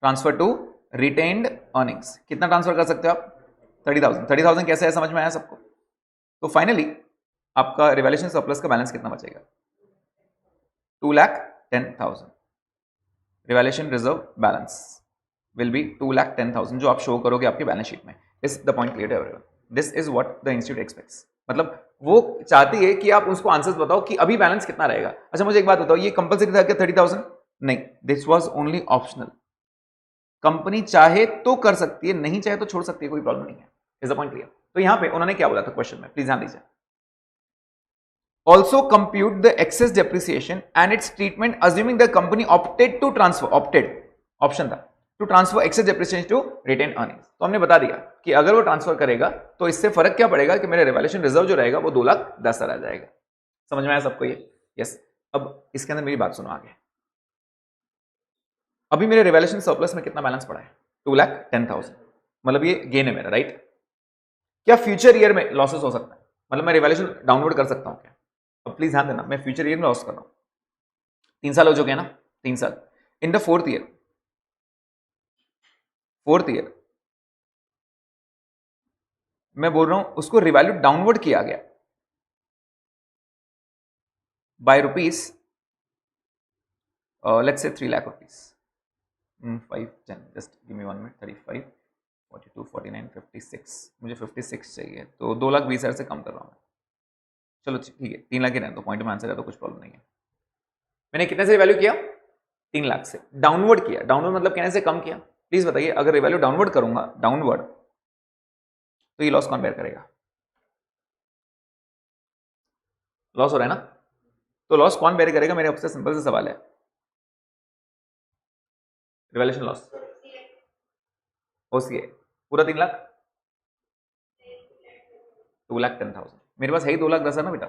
transfer to retained earnings. कितना ट्रांसफर कर सकते हो आप? 30,000। 30,000 कैसे है, समझ में आया सबको? तो फाइनली आपका रिवैल्यूएशन सरप्लस का बैलेंस कितना बचेगा? 2,10,000। Revaluation reserve balance will be 2,10,000 जो आप शो करोगे आपकी बैलेंस शीट में। Is the point clear everyone? This is what the institute aspects. मतलब वो चाहती है कि आप उसको आंसर्स बताओ कि अभी बैलेंस कितना रहेगा। अच्छा मुझे एक बात बताओ, ये कंपलसरी था क्या 30,000? नहीं, this was only optional. Company चाहे तो कर सकती है, नहीं चाहे तो छोड़ सकती है, कोई प्रॉब्लम नहीं है। Is the point clear? तो यहां पे उन्होंने क्या बोला था क्वेश्चन में, प्लीज ध्यान दीजिए। Also compute the excess depreciation and its treatment assuming the company opted to transfer, opted option था, to transfer excess depreciation to retained earnings। तो हमने बता दिया कि अगर वो ट्रांसफर करेगा तो इससे फर्क क्या पड़ेगा कि मेरा रिवैल्यूएशन रिजर्व जो रहेगा वो 2,10,000 आ जाएगा। समझ में आया सबको ये? यस। अब इसके अंदर मेरी बात सुनो आगे। अभी मेरे रिवैल्यूएशन सरप्लस में कितना बैलेंस पड़ा है? 2,10,000। मतलब ये गेन है मेरा, राइट? क्या फ्यूचर ईयर में लॉसेस हो सकता है? मतलब मैं रिवैल्यूएशन डाउनवर्ड कर सकता हूं क्या? अब प्लीज ध्यान देना, मैं फ्यूचर ईयर में लॉस कर रहा हूं। 3 साल हो चुके हैं ना, 3 साल। इन द फोर्थ ईयर मैं बोल रहा हूं उसको रिवैल्यू डाउनवर्ड किया गया by rupees, let's say 3 lakh rupees. 5, 10, just give me 1 minute. 35, 42, 49, 56, मुझे 56 चाहिए, तो 2,20,000 से कम कर रहा हूं। चलो ठीक है, 3 लाख ही रहने दो, पॉइंट में आंसर है तो कुछ प्रॉब्लम नहीं है। मैंने कितने से वैल्यू किया? 3 लाख से डाउनवर्ड किया। डाउनवर्ड मतलब कहने से कम किया। प्लीज बताइए, अगर रिवैल्यू डाउनवर्ड करूंगा, डाउनवर्ड, तो ये लॉस कौन बेयर करेगा? लॉस हो रहा है ना, तो लॉस कौन बेयर करेगा? मेरे आपसे सिंपल सा सवाल है। रिवैल्यूएशन लॉस ओसीए पूरा 3 लाख, 2,10,000। मेरे पास है ही 2,10,000 ना बेटा,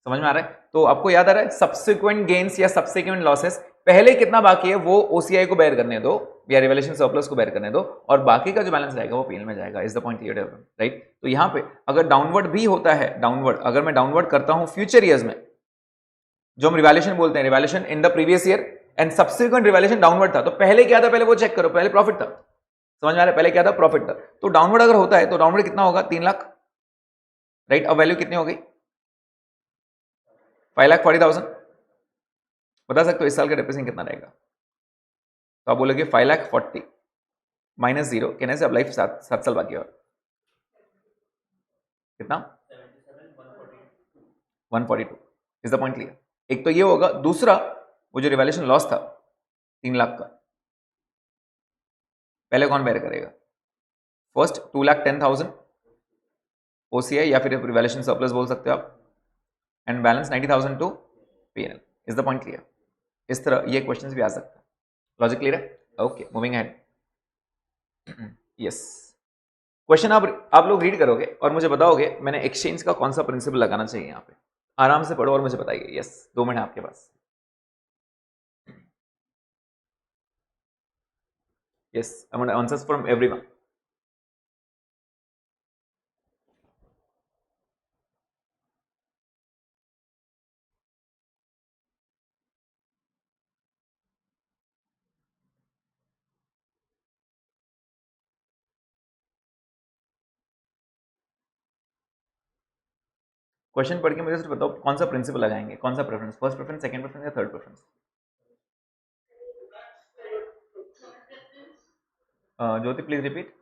समझ में आ रहा है? तो आपको याद आ रहा है सब्सिक्वेंट गेन्स या सब्सिक्वेंट लॉसेस, पहले कितना बाकी है वो ओसीआई को बेयर करने दो या रिवैल्यूएशन सरप्लस को बेयर करने दो, और बाकी का जो बैलेंस रहेगा वो पीएल में जाएगा। Is the point clear, right? तो यहां पे अगर डाउनवर्ड भी होता है, डाउनवर्ड अगर मैं डाउनवर्ड करता हूं फ्यूचर ईयर्स में, जो हम रिवैल्यूएशन बोलते हैं, revaluation in the previous year and subsequent revaluation downward था, तो पहले क्या था? पहले वो चेक करो, पहले प्रॉफिट था। समझ में आ रहा है? पहले क्या था? प्रॉफिट था। तो डाउनवर्ड अगर होता है तो डाउनवर्ड कितना होगा? 3 लाख, राइट? अब वैल्यू कितनी हो गई? 5,40,000। बता सकते हो इस साल का डिप्रेसिंग कितना रहेगा? तो आप बोलोगे 5,40,000 माइनस 0 कहने से अब लाइफ 7 साल बाकी। और कितना? 142। Is the point clear? एक तो ये होगा, दूसरा वो जो रिवैल्यूएशन लॉस था 3 लाख का, पहले कौन बेयर करेगा? फर्स्ट 2,10,000 ओसीआई या फिर रिवैल्यूएशन सरप्लस बोल सकते हो आप, and balance 90,000 to PNL. Is the point clear? इस तरह ये क्वेश्चंस भी आ सकता है। लॉजिक क्लियर है? Okay, moving ahead. Yes, question आप लोग रीड करोगे और मुझे बताओगे मैंने एक्सचेंज का कौन सा प्रिंसिपल लगाना चाहिए। यहाँ पे आराम से पढ़ो और मुझे बताइए। यस, 2 मिनट आपके पास। Yes, I want answers from everyone. Question पढ़ के मुझे सिर्फ बताओ कौन सा प्रिंसिपल लगाएंगे, कौन सा preference, first preference, second preference या third preference? Jyoti please repeat.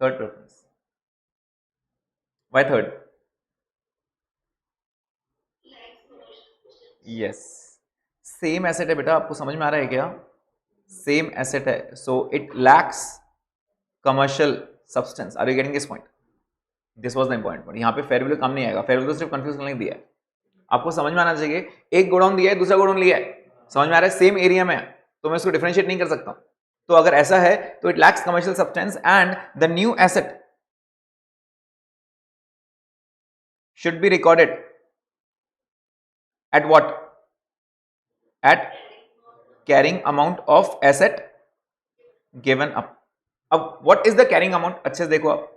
Third preference. Why third? Yes, same asset है बेटा, आपको समझ में आ रहा है क्या? सेम एसेट है, so it lacks commercial substance. Are you getting this point? This was the important point. यहाँ पे फेयर वैल्यू काम नहीं आएगा, फेयर वैल्यू तो सिर्फ कंफ्यूज करने दिया है। आपको समझ में आना चाहिए, एक गोडाउन दिया है, दूसरा गोडाउन लिया है, समझ में आ रहा है? सेम एरिया में, तो मैं उसको डिफरेंशिएट नहीं कर सकता। तो अगर ऐसा है तो it lacks commercial substance and the new asset should be recorded at what? At carrying amount of asset given up. अब what is the carrying amount? अच्छे से देखो आप,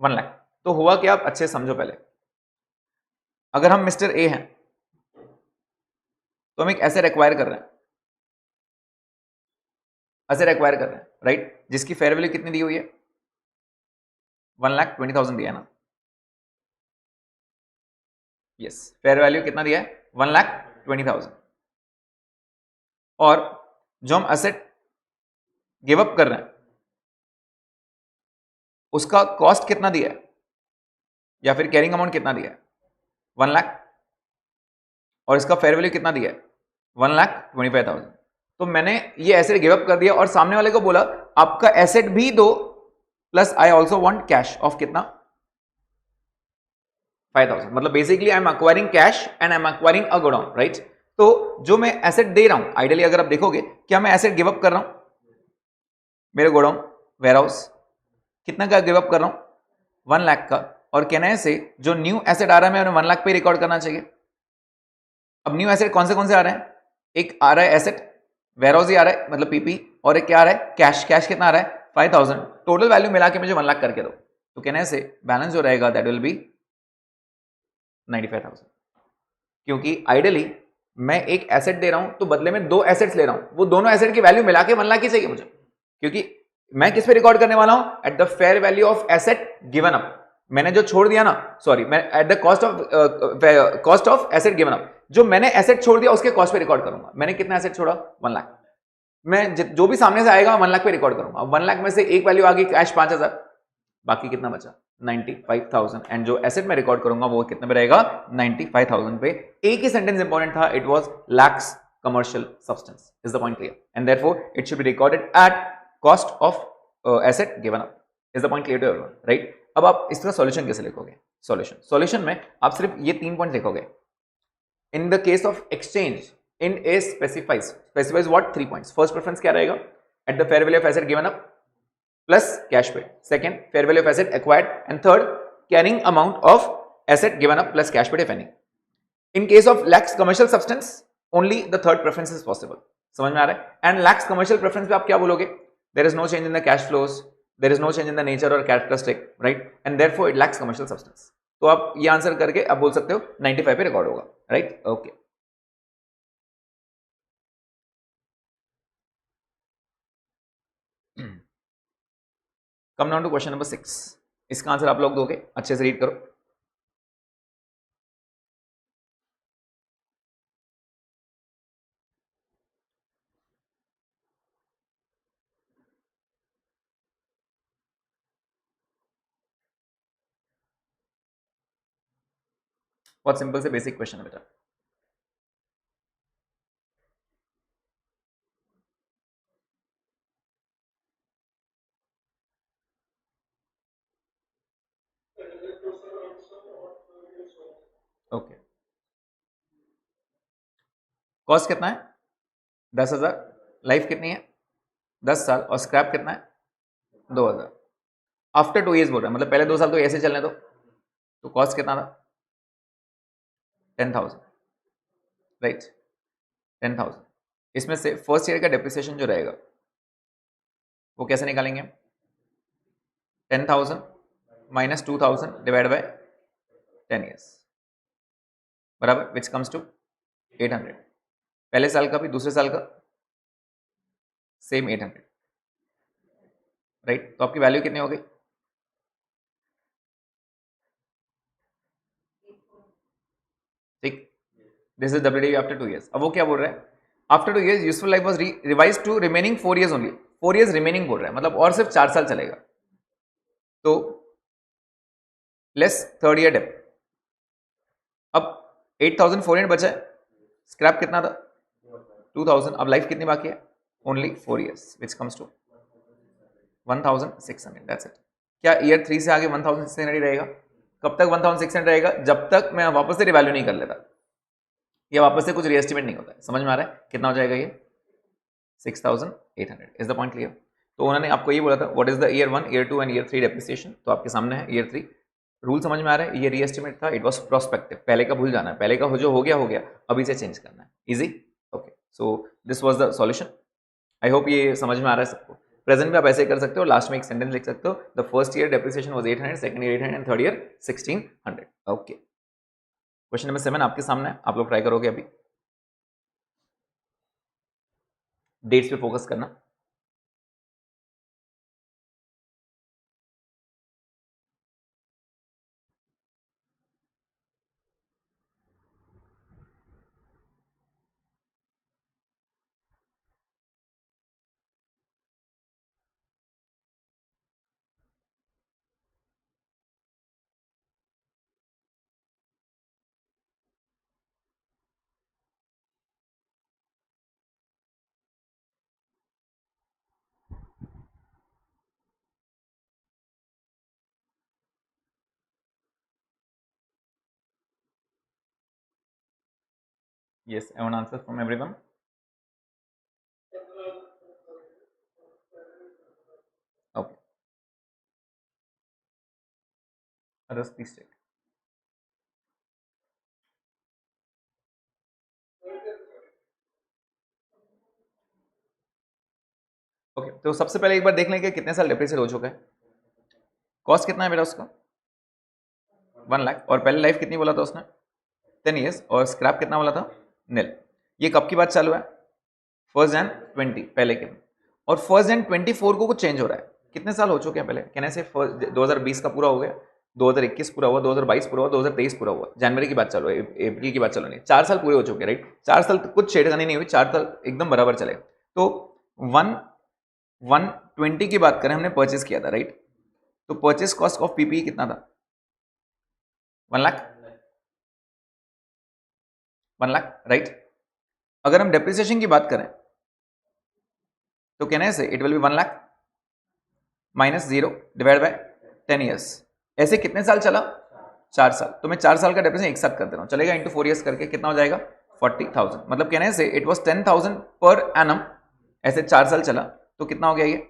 1 लाख, तो हुआ क्या, आप अच्छे समझो पहले। अगर हम मिस्टर ए हैं तो हम एक एसेट एक्वायर कर रहे हैं, एसेट एक्वायर कर रहे हैं, राइट, जिसकी फेयर वैल्यू कितनी दी हुई है, 1,20,000 दिया है ना, यस, फेयर वैल्यू कितना दिया है, 1,20,000। और जो हम एसेट गिव अप कर रहे हैं उसका कॉस्ट कितना दिया है, या फिर कैरिंग अमाउंट कितना दिया है, 1 लाख, और इसका फेयर वैल्यू कितना दिया है, 1,25,000। तो मैंने ये एसेट गिव अप कर दिया और सामने वाले को बोला आपका एसेट भी दो plus I also want cash of कितना, 5,000। मतलब basically I am acquiring cash and I am acquiring a godown, right. तो जो मैं एसेट दे रहा हूं, आइडियली अगर आप देखोगे, क्या मैं एसेट गिव अप कर रहा हूं, मेरे गोडाउन वेयर हाउस कितना का गिव अप कर रहा हूं, 1 लाख का, और कहने से जो न्यू एसेट आ रहा है मैं 1 लाख पे रिकॉर्ड करना चाहिए। अब न्यू एसेट कौन से आ रहे हैं, एक आ रहा है एसेट वेयर हाउस ही आ रहा है, मतलब पीपी, और एक क्या आ रहा है, कैश। कैश कितना आ रहा है, 5,000। टोटल वैल्यू मिला के मुझे 1 लाख करके दो, तो कहने से बैलेंस जो रहेगा दैट विल बी 95,000। क्योंकि आइडियली मैं एक एसेट दे रहा हूं तो बदले में 2 एसेट्स ले रहा हूं, वो दोनों एसेट की वैल्यू मिला के 1 लाख ही चाहिए मुझे, क्योंकि मैं किस पे रिकॉर्ड करने वाला हूं, eight the fair value of asset given up. मैंने जो छोड़ दिया ना, सॉरी, मैं at the cost of asset given up, जो मैंने एसेट छोड़ दिया उसके कॉस्ट पे रिकॉर्ड करूंगा। मैंने कितना एसेट छोड़ा, 1 लाख। मैं जो भी सामने से आएगा 1 लाख पे रिकॉर्ड करूंगा। 1 लाख में से एक वैल्यू आ गई कैश 5,000, बाकी कितना बचा, 95,000। एंड जो एसेट में रिकॉर्ड करूंगा वो कितने पे रहेगा, 95,000 पे। एक ही सेंटेंस इंपॉर्टेंट था, it was lacks commercial substance. Is the point clear? And therefore it should be recorded at cost of asset given up. Is the point clear to everyone, right? अब आप इसका सॉल्यूशन कैसे लिखोगे? Solution में आप सिर्फ ये 3 पॉइंट लिखोगे। In the case of exchange, in a specifies what, 3 points. First preference क्या रहेगा, at the fair value of asset given up plus cash pay. Second, fair value of asset acquired, and third, carrying amount of asset given up plus cash pay if any. In case of lacks commercial substance only the third preference is possible. समझ में आ रहा है? And lakhs commercial preference पे आप क्या बोलोगे, there is no change in the cash flows, there is no change in the nature और characteristic, right, and therefore it lacks commercial substance. तो आप ये आंसर करके आप बोल सकते हो 95 पे रिकॉर्ड होगा, right? Okay, come down to question number 6। इसका आंसर आप लोग दोगे, अच्छे से रीड करो। बहुत सिंपल से बेसिक क्वेश्चन है बेटा। ओके, कॉस्ट कितना है, 10,000। लाइफ कितनी है, 10 साल, और स्क्रैप कितना है, 2,000। आफ्टर 2 ईयर्स बोल रहा है, मतलब पहले 2 साल तो ऐसे चलने दो। तो कॉस्ट कितना था, 10,000, राइट, 10,000। इसमें से फर्स्ट ईयर का डेप्रिसिएशन जो रहेगा वो कैसे निकालेंगे, 10,000 माइनस 2,000 डिवाइड बाय 10 ईयर्स, बराबर, विच कम्स टू 800। पहले साल का भी दूसरे साल का सेम 800, राइट। तो आपकी वैल्यू कितनी हो गई, ठीक। This is WDV after 2 years. अब वो क्या बोल रहा है, after 2 years useful life was revise to remaining 4 years only. 4 years remaining बोल रहा है, मतलब और सिर्फ 4 साल चलेगा। तो लेस थर्ड ईयर डेप। अब 8,400 बचा है, स्क्रैप कितना था, 2,000। अब लाइफ कितनी बाकी है, only 4 years, which comes to 1,600। That's it. क्या ईयर 3 से आगे 1,600 रहेगा? कब तक 1,600 रहेगा, जब तक मैं वापस से रिवैल्यू नहीं कर लेता, या वापस से कुछ रीएस्टिमेट नहीं होता है। समझ में आ रहा है? कितना हो जाएगा ये, 6,800। Is the point clear? तो उन्होंने आपको ये बोला था what is the year 1, year 2 and year 3 depreciation. तो आपके सामने है ईयर 3। रूल समझ में आ रहा है? ये रीएस्टिमेट था, इट वाज प्रोस्पेक्टिव। पहले का भूल जाना है, पहले का जो हो गया, अभी से चेंज करना है। Easy? Okay, so this was the solution. I hope ये समझ में आ रहा है सबको। प्रेजेंट में आप ऐसे कर सकते हो, लास्ट में एक सेंटेंस लिख सकते हो, the first year depreciation was 800, second year 800 and third year 1600. Okay, question number 7 आपके सामने है, आप लोग ट्राई करोगे अभी. डेट्स पे फोकस करना. Yes, I want answers from everyone. Okay. Others, please take. Okay, तो सबसे पहले एक बार देख लें कि कितने साल डेप्रिसिएट हो चुका है. कॉस्ट कितना है मेरा उसका? 1 लाख. और पहले लाइफ कितनी बोला था उसने? 10 ईयर्स. और स्क्रैप कितना बोला था? निल. ये कब की बात चालू है? 1 Jan 20 पहले के. और 1 Jan 24 को कुछ चेंज हो रहा है. कितने साल हो चुके हैं पहले? कहने से 2020 का पूरा हो गया, 2021 पूरा हुआ, 2022 पूरा हुआ, 2023 पूरा हुआ. जनवरी की बात चालू है, अप्रैल की बात चालू नहीं. 4 साल पूरे हो चुके हैं, राइट. 4 साल कुछ छेड़खानी नहीं हुई, 4 साल एकदम बराबर चले. तो 120 की बात करें, हमने परचेस किया था, राइट. तो परचेस कॉस्ट ऑफ पीपीई कितना था? 1 लाख. 1 लाख, राइट. अगर हम डेप्रिसिएशन की बात करें तो कहने से it will B 1 lakh minus 0 divide bye 10 years. ऐसे कितने साल चला? 4 साल. तो मैं 4 साल का डेप्रिसिएशन एक साथ कर दे रहा हूं, चलेगा. इंटू 4 ईयर्स करके कितना हो जाएगा? 40,000. मतलब कहने से इट वॉज 10,000 पर एनम. ऐसे 4 साल चला तो कितना हो गया ये?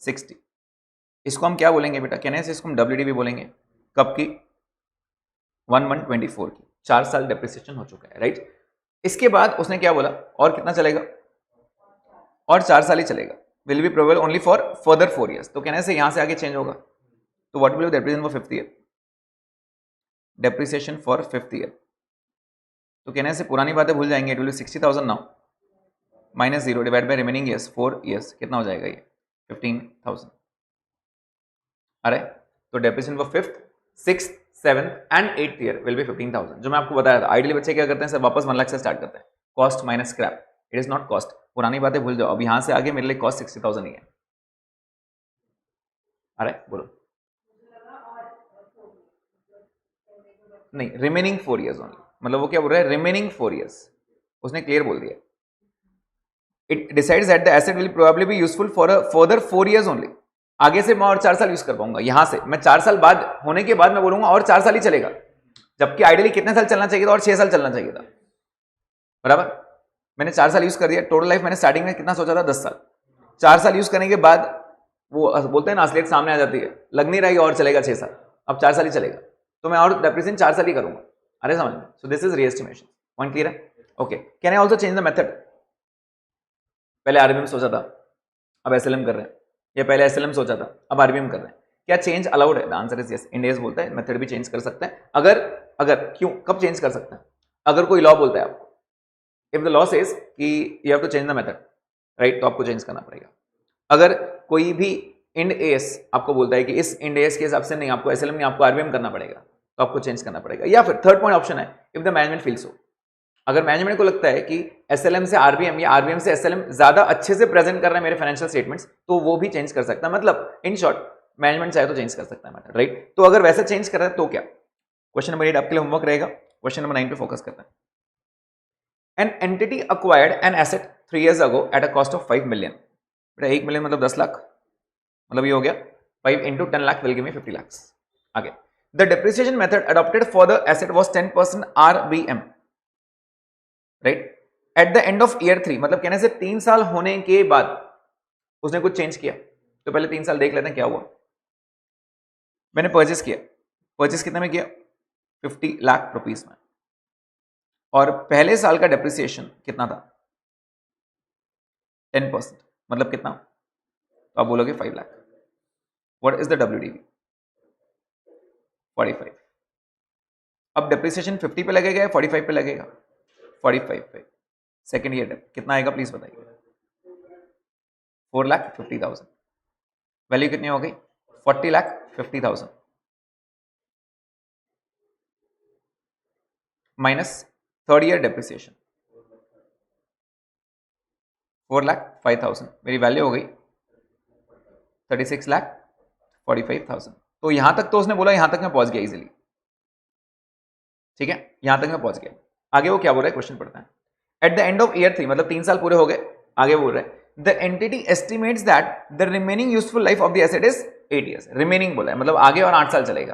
60. इसको हम क्या बोलेंगे बेटा? कहने से इसको हम WDV बोलेंगे. कब की? 1124 की. 4 साल डेप्रिसिएशन हो चुका है, राइट. इसके बाद उसने क्या बोला? और कितना चलेगा? और 4 साल ही चलेगा. Will be probable only for further 4 years. तो कहने से यहां से आगे चेंज होगा. तो what will B depreciation for 5th year? Depreciation for 5th year. तो कहने से पुरानी बातें भूल जाएंगे. It will B 60,000 now minus 0 divide bye remaining years 4 years. कितना हो जाएगा ये? 15,000. अरे तो depreciation for 5th, 6th, 7th and 8th year will be 15,000. जो मैं आपको बताया था, आइडियली बच्चे क्या करते हैं सर? वापस 1 लाख से स्टार्ट करते हैं. Cost minus scrap. It is not cost. पुरानी बातें भूल जाओ. अब यहां से आगे मेरे लिए कॉस्ट 60,000 ही है. अरे बोलो. नहीं, रिमेनिंग 4 ईयर्स ओनली. मतलब वो क्या बोल रहा है? Remaining 4 years. उसने क्लियर बोल दिया. It decides that the asset will probably be useful for further 4 years only. आगे से मैं और 4 साल यूज कर पाऊंगा. यहां से मैं 4 साल बाद होने के बाद मैं बोलूंगा और 4 साल ही चलेगा. जबकि आइडियली कितने साल चलना चाहिए था? और 6 साल चलना चाहिए था. बराबर. मैंने 4 साल यूज कर दिया. टोटल लाइफ मैंने स्टार्टिंग में कितना सोचा था? 10 साल. 4 साल यूज करने के बाद वो बोलते हैं ना, असलियत सामने आ जाती है. लग नहीं रहा और चलेगा 6 साल. अब 4 साल ही चलेगा. तो मैं और डेप्रिसिएशन 4 साल ही करूंगा. अरे समझ में? So this is reestimation. Point clear है? Okay. Can I also change the method? पहले आरबीएम सोचा था, अब एसएलएम कर रहे हैं. या पहले एसएलएम सोचा था, अब आरबीएम कर रहे हैं. क्या चेंज अलाउड है? The answer is yes. Indians बोलता है मेथड भी चेंज कर सकते हैं. अगर अगर क्यों, कब चेंज कर सकते हैं? अगर कोई लॉ बोलता है आपको, इफ द लॉ सेज कि you have to change the method, right, तो आपको चेंज करना पड़ेगा. अगर कोई भी इंड एस आपको बोलता है कि इस इंड एस के हिसाब से नहीं, आपको एसएलएम नहीं, आपको आरबीएम करना पड़ेगा, तो आपको चेंज करना पड़ेगा. या फिर थर्ड पॉइंट ऑप्शन है, if the management feel so. अगर मैनेजमेंट को लगता है कि एसएलएम से आरबीएम या आरबीएम से एसएलएम ज्यादा अच्छे से प्रेजेंट कर रहे हैं मेरे फाइनेंशियल स्टेटमेंट्स, तो वो भी चेंज कर सकता है. मतलब इन शॉर्ट, मैनेजमेंट चाहे तो चेंज कर सकता है मैटर, राइट. तो अगर वैसे चेंज कर रहा है तो क्या? क्वेश्चन नंबर 8 आपके लिए होमवर्क रहेगा. क्वेश्चन नंबर 9 पे फोकस करते हैं. An entity acquired an asset 3 years ago at a cost of 5 million. बेटा 1 million मतलब 10 लाख. मतलब ये हो गया 5 into 10 lakh will give me 50 lakhs. आगे, the depreciation method adopted for the asset was 10% RBM, right? At the end of year 3, मतलब कहने से 3 साल होने के बाद उसने कुछ चेंज किया. तो पहले 3 साल देख लेते हैं क्या हुआ. मैंने परचेस किया. परचेस कितने में किया? 50 लाख रुपीस में. और पहले साल का डेप्रिसिएशन कितना था? 10%. मतलब कितना? तो आप बोलोगे 5 lakh. What is the WDV? 45। अब डेप्रिसिएशन 50 पे लगेगा या 45 पे लगेगा? 45 पे। सेकेंड ईयर डेप कितना आएगा प्लीज बताइए? 4,50,000। वैल्यू कितनी हो गई? 40,50,000 माइनस थर्ड ईयर डेप्रिसिएशन 4,05,000, मेरी वैल्यू हो गई 36,45,000। तो यहां तक तो उसने बोला, यहां तक मैं पहुंच गया इजीली, ठीक है, यहां तक मैं पहुंच गया। आगे वो क्या बोल रहा है, क्वेश्चन पढ़ते हैं। At the end of year 3, मतलब 3 साल पूरे हो गए, आगे बोल रहे हैं the entity estimates that the remaining useful life of the asset is 8 years। Remaining बोला है मतलब आगे और 8 साल चलेगा।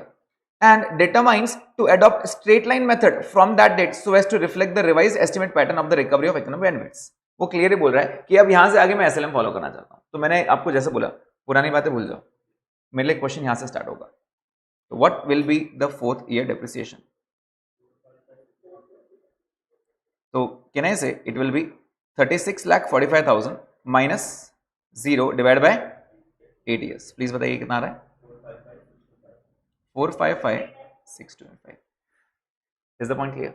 And determines to adopt straight line method from that date so as to reflect the revise estimate pattern of the recovery of economic benefits. वो clearly बोल रहा है कि अब यहां से आगे मैं SLM फॉलो करना चाहता हूं। तो मैंने आपको जैसे बोला पुरानी बातें भूल जाओ, मेरे लिए क्वेश्चन यहां से स्टार्ट होगा। तो what will be the 4th year depreciation? तो कैन आई से it will B 36,45,000 minus 0 divide bye 8 years। Please बताइए कितना आ रहा है? 455,625। Is the point clear?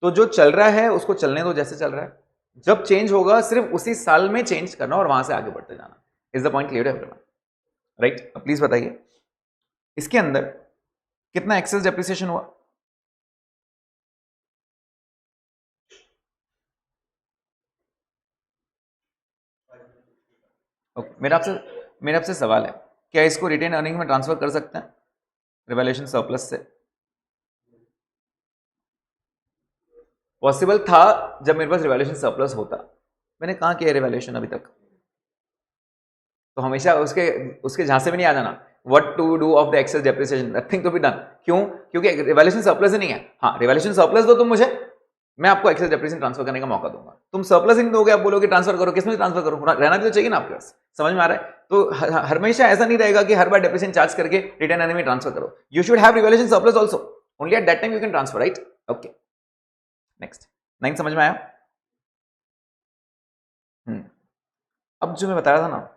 तो जो चल रहा है उसको चलने दो जैसे चल रहा है, जब चेंज होगा सिर्फ उसी साल में चेंज करना और वहां से आगे बढ़ते जाना। Is the point clear everyone? Right, please बताइए इसके अंदर कितना एक्सेस डेप्रिसिएशन हुआ? ओके, मेरा आपसे सवाल है, क्या इसको रिटेन अर्निंग में ट्रांसफर कर सकते हैं रिवैल्यूएशन सरप्लस से? पॉसिबल था जब मेरे पास रिवैल्यूएशन सरप्लस होता। मैंने कहाँ किया रिवैल्यूएशन अभी तक? तो हमेशा उसके झांसे में नहीं आ जाना what to do of the excess depreciation, nothing to be done. क्यों? क्योंकि रिवैल्यूएशन सरप्लस ही नहीं है। हाँ, रिवैल्यूएशन सरप्लस दो तुम मुझे, मैं आपको एक्सेस डेप्रिसिएशन ट्रांसफर करने का मौका दूंगा। तुम सरप्लस ही नहीं दोगे, आप बोलोगे ट्रांसफर करो, किसमें ट्रांसफर करो? रहना भी तो चाहिए ना आपके पास। समझ में आ रहा है? तो हमेशा ऐसा नहीं रहेगा कि हर बार डेप्रिसिएशन चार्ज करके रिटर्न अर्निंग में ट्रांसफर करो। You should have revaluation surplus also, only at that time you can transfer, right? Okay, next 9 समझ में आया? अब जो मैं बता रहा था ना,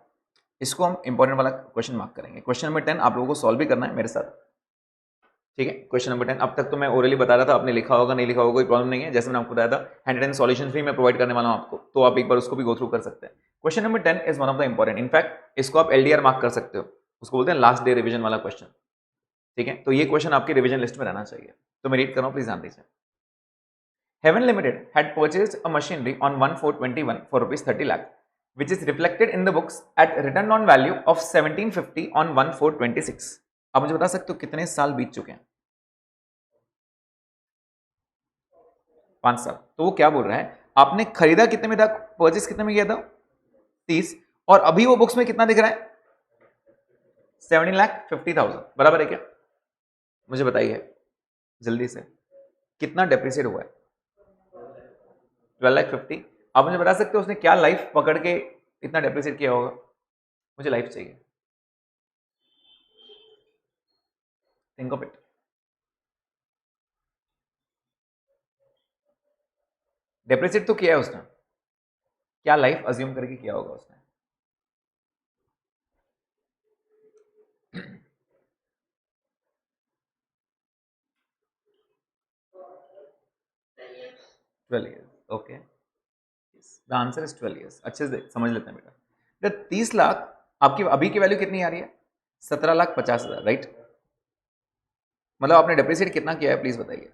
इसको हम इंपॉर्टेंट वाला क्वेश्चन मार्क करेंगे। क्वेश्चन नंबर 10 आप लोगों को सॉल्व भी करना है मेरे साथ, ठीक है? क्वेश्चन नंबर 10 अब तक तो मैं ओरली बता रहा था, आपने लिखा होगा नहीं लिखा होगा कोई प्रॉब्लम नहीं है। जैसे मैंने आपको बताया था हैंड रिटन सॉल्यूशन भी मैं प्रोवाइड करने वाला हूं आपको, तो आप एक बार उसको भी गो थ्रू कर सकते हैं। Question number 10 is one of the important, in fact इसको आप LDR मार्क कर सकते हो, उसको बोलते हैं लास्ट डे रिविजन वाला क्वेश्चन, ठीक है? तो ये क्वेश्चन आपकी रिविजन लिस्ट में रहना चाहिए। तो मैं रीड कर रहा हूं, प्लीज ध्यान दीजिए। Heaven Limited had purchased a machinery on 1/4/21 for ₹30 lakh, which is reflected in the books at return on value of 1750 on 1/4/26। आप मुझे बता सकते हो कितने साल बीत चुके हैं? 5 साल। तो वो क्या बोल रहा है, आपने खरीदा कितने में था, परचेस कितने में किया था? 30, और अभी वो बुक्स में कितना दिख रहा है? 17,50,000। बराबर है क्या? मुझे बताइए जल्दी से, कितना डेप्रिसिएट हुआ है? 12,50,000। आप मुझे बता सकते हो उसने क्या लाइफ पकड़ के इतना डेप्रिसिएट किया होगा? मुझे लाइफ चाहिए, थिंक ऑफ इट। डेप्रिसिएट तो किया है उसने, क्या लाइफ अज्यूम करके किया होगा उसने? Twelve years. Okay, the answer is 12 years। अच्छे से समझ लेते हैं बेटा। 30 लाख आपकी अभी की वैल्यू कितनी आ रही है? 17,50,000, राइट? मतलब आपने डेप्रिसिएट कितना किया है प्लीज बताइए।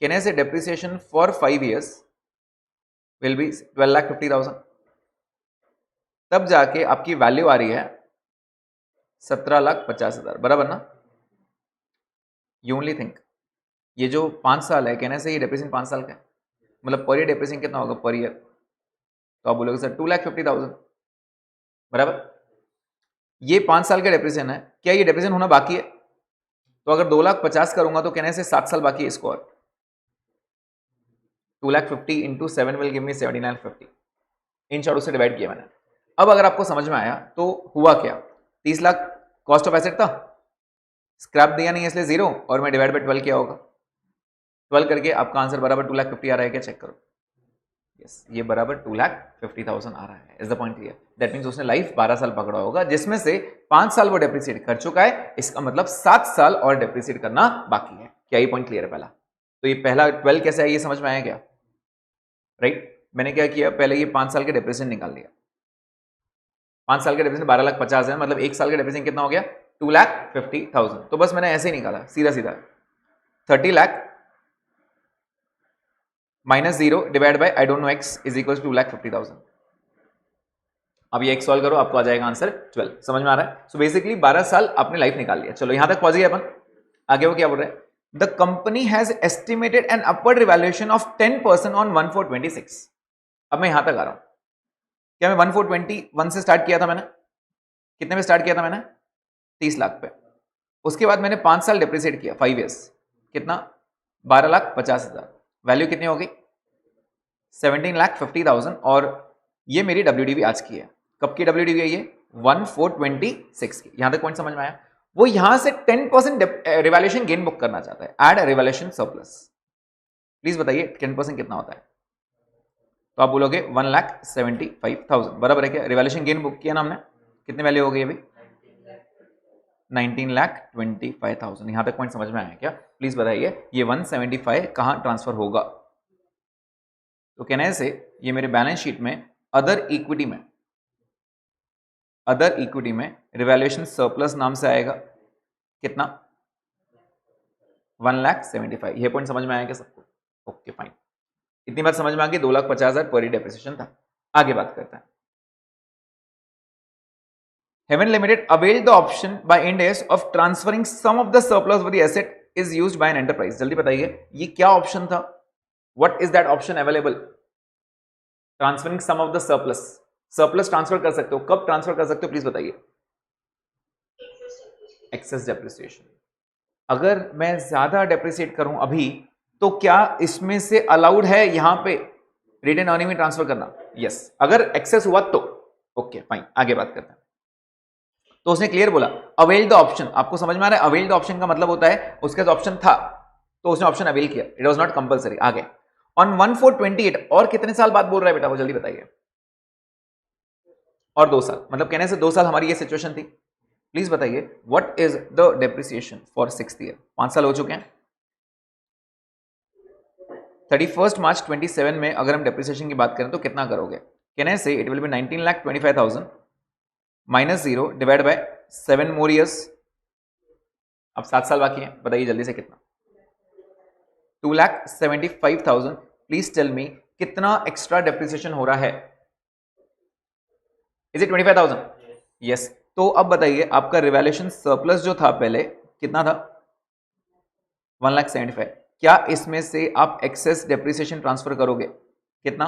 कैन आई से depreciation for 5 years will be 12,50,000, तब जाके आपकी वैल्यू आ रही है 17,50,000, बराबर ना? यू ओनली थिंक ये जो 5 साल है, कहने से ये डेप्रिसिएशन 5 साल का है, मतलब पर ईयर डेप्रिसिएशन कितना होगा पर ईयर? तो आप बोलोगे सर 2,50,000, बराबर? ये 5 साल का डेप्रिसिएशन है, क्या ये डेप्रिसिएशन होना बाकी है? तो अगर 2,50,000 करूंगा तो कहने से 7 साल बाकी है इसको, और 2,50,000 into 7 will give me 79,50। In short उससे डिवाइड किया मैंने। अब अगर आपको समझ में आया तो हुआ क्या, 30 लाख कॉस्ट ऑफ एसेट था, स्क्रैप दिया नहीं इसलिए 0, और मैं डिवाइड बाय 12 किया होगा। 12 करके आपका आंसर बराबर 2,50,000 आ रहा है क्या? चेक करो। यस, ये बराबर 2,50,000 आ रहा है। Is the point clear? That means उसने लाइफ 12 साल पकड़ा होगा, जिसमें से 5 साल वो डेप्रिसिएट कर चुका है, इसका मतलब 7 साल और डेप्रिसिएट करना बाकी है। क्या ये पॉइंट क्लियर है पहला? तो ये पहला 12 कैसे है ये समझ में आया क्या? राइट, मैंने क्या किया, पहले ये 5 साल के डेप्रिसिएशन निकाल लिया। 5 साल के डेप्रिसिएशन 12,50,000, मतलब 1 साल के डेप्रिसिएशन कितना हो गया? 2,50,000। तो बस मैंने ऐसे ही निकाला सीधा सीधा, 30 lakh minus 0 divide by I don't know x is equal to 2,50,000। अब ये x सॉल्व करो, आपको आ जाएगा आंसर 12। समझ में आ रहा है? सो बेसिकली 12 साल आपने लाइफ निकाल लिया। चलो यहां तक पहुंच गए अपन। आगे वो क्या बोल रहे हैं? The company has estimated an upward revaluation of 10% on 1/4/26। अब मैं यहां तक आ रहा हूं। क्या मैं 1/4/21 से स्टार्ट किया था? मैंने कितने में स्टार्ट किया था? मैंने 30 लाख पे। उसके बाद मैंने 5 साल डिप्रिसिएट किया, 5 ईयर्स, कितना? 12,50,000। वैल्यू कितनी हो गई? 17,50,000। और ये मेरी WDV आज की है। कब की WDV है ये? 1/4/26 की। यहां तक पॉइंट समझ में आया? वो यहां से 10% रिवैल्यूएशन गेन बुक करना चाहता है, एड रिवैल्यूएशन सरप्लस। प्लीज बताइए 10% कितना होता है? तो आप बोलोगे 1,75,000। बराबर है क्या? रिवैल्यूएशन गेन बुक किया ना हमने, कितने वैल्यू हो गई अभी? 19,25,000। यहां तक पॉइंट समझ में आया क्या? प्लीज बताइए ये 175 कहां ट्रांसफर होगा? तो कहने से ये मेरे बैलेंस शीट में अदर इक्विटी में रिवैल्यूएशन सरप्लस नाम से आएगा। कितना? 1,75,000। ये पॉइंट समझ में आया क्या सबको? ओके फाइन, इतनी बात समझ में आ गई। 2,50,000 पर डेप्रिसिएशन था। आगे बात करते हैं। Heaven Limited availed the option by Ind AS of transferring some of the surplus of the asset is used by an enterprise। जल्दी बताइए ये क्या ऑप्शन था? What is that option available? Transferring some of the surplus। Surplus transfer कर सकते हो, कब transfer कर सकते हो प्लीज बताइए? Excess depreciation. अगर मैं ज्यादा डेप्रिसिएट करूं अभी, तो क्या इसमें से अलाउड है यहां पे रिटेन अर्निंग में ट्रांसफर करना? यस, अगर एक्सेस हुआ तो। ओके फाइन, आगे बात करते हैं। तो उसने क्लियर बोला अवेल द ऑप्शन। आपको समझ में आ रहा है? अवेल द ऑप्शन का मतलब होता है उसके पास ऑप्शन था तो उसने ऑप्शन अवेल किया, इट वाज नॉट कंपलसरी। आगे ऑन 1/4/28, और कितने साल बाद बोल रहा है बेटा वो? जल्दी बताइए। और 2 साल, मतलब कहने से 2 साल हमारी ये सिचुएशन थी। प्लीज बताइए what is the depreciation for 6th year? 5 साल हो चुके हैं। 31 मार्च 27 में अगर हम डेप्रिसिएशन की बात करें तो कितना करोगे? कहने से it will B 19,25,000 minus 0 divide bye 7 more years. अब 7 साल बाकी हैं, बताइए जल्दी से कितना? 2,75,000। प्लीज टेल मी कितना एक्स्ट्रा डेप्रिसिएशन हो रहा है? Is it 25,000? यस। तो अब बताइए आपका रिवैल्यूएशन सरप्लस जो था पहले कितना था? 1,75,000। क्या इसमें से आप एक्सेस डेप्रिसिएशन ट्रांसफर करोगे? कितना?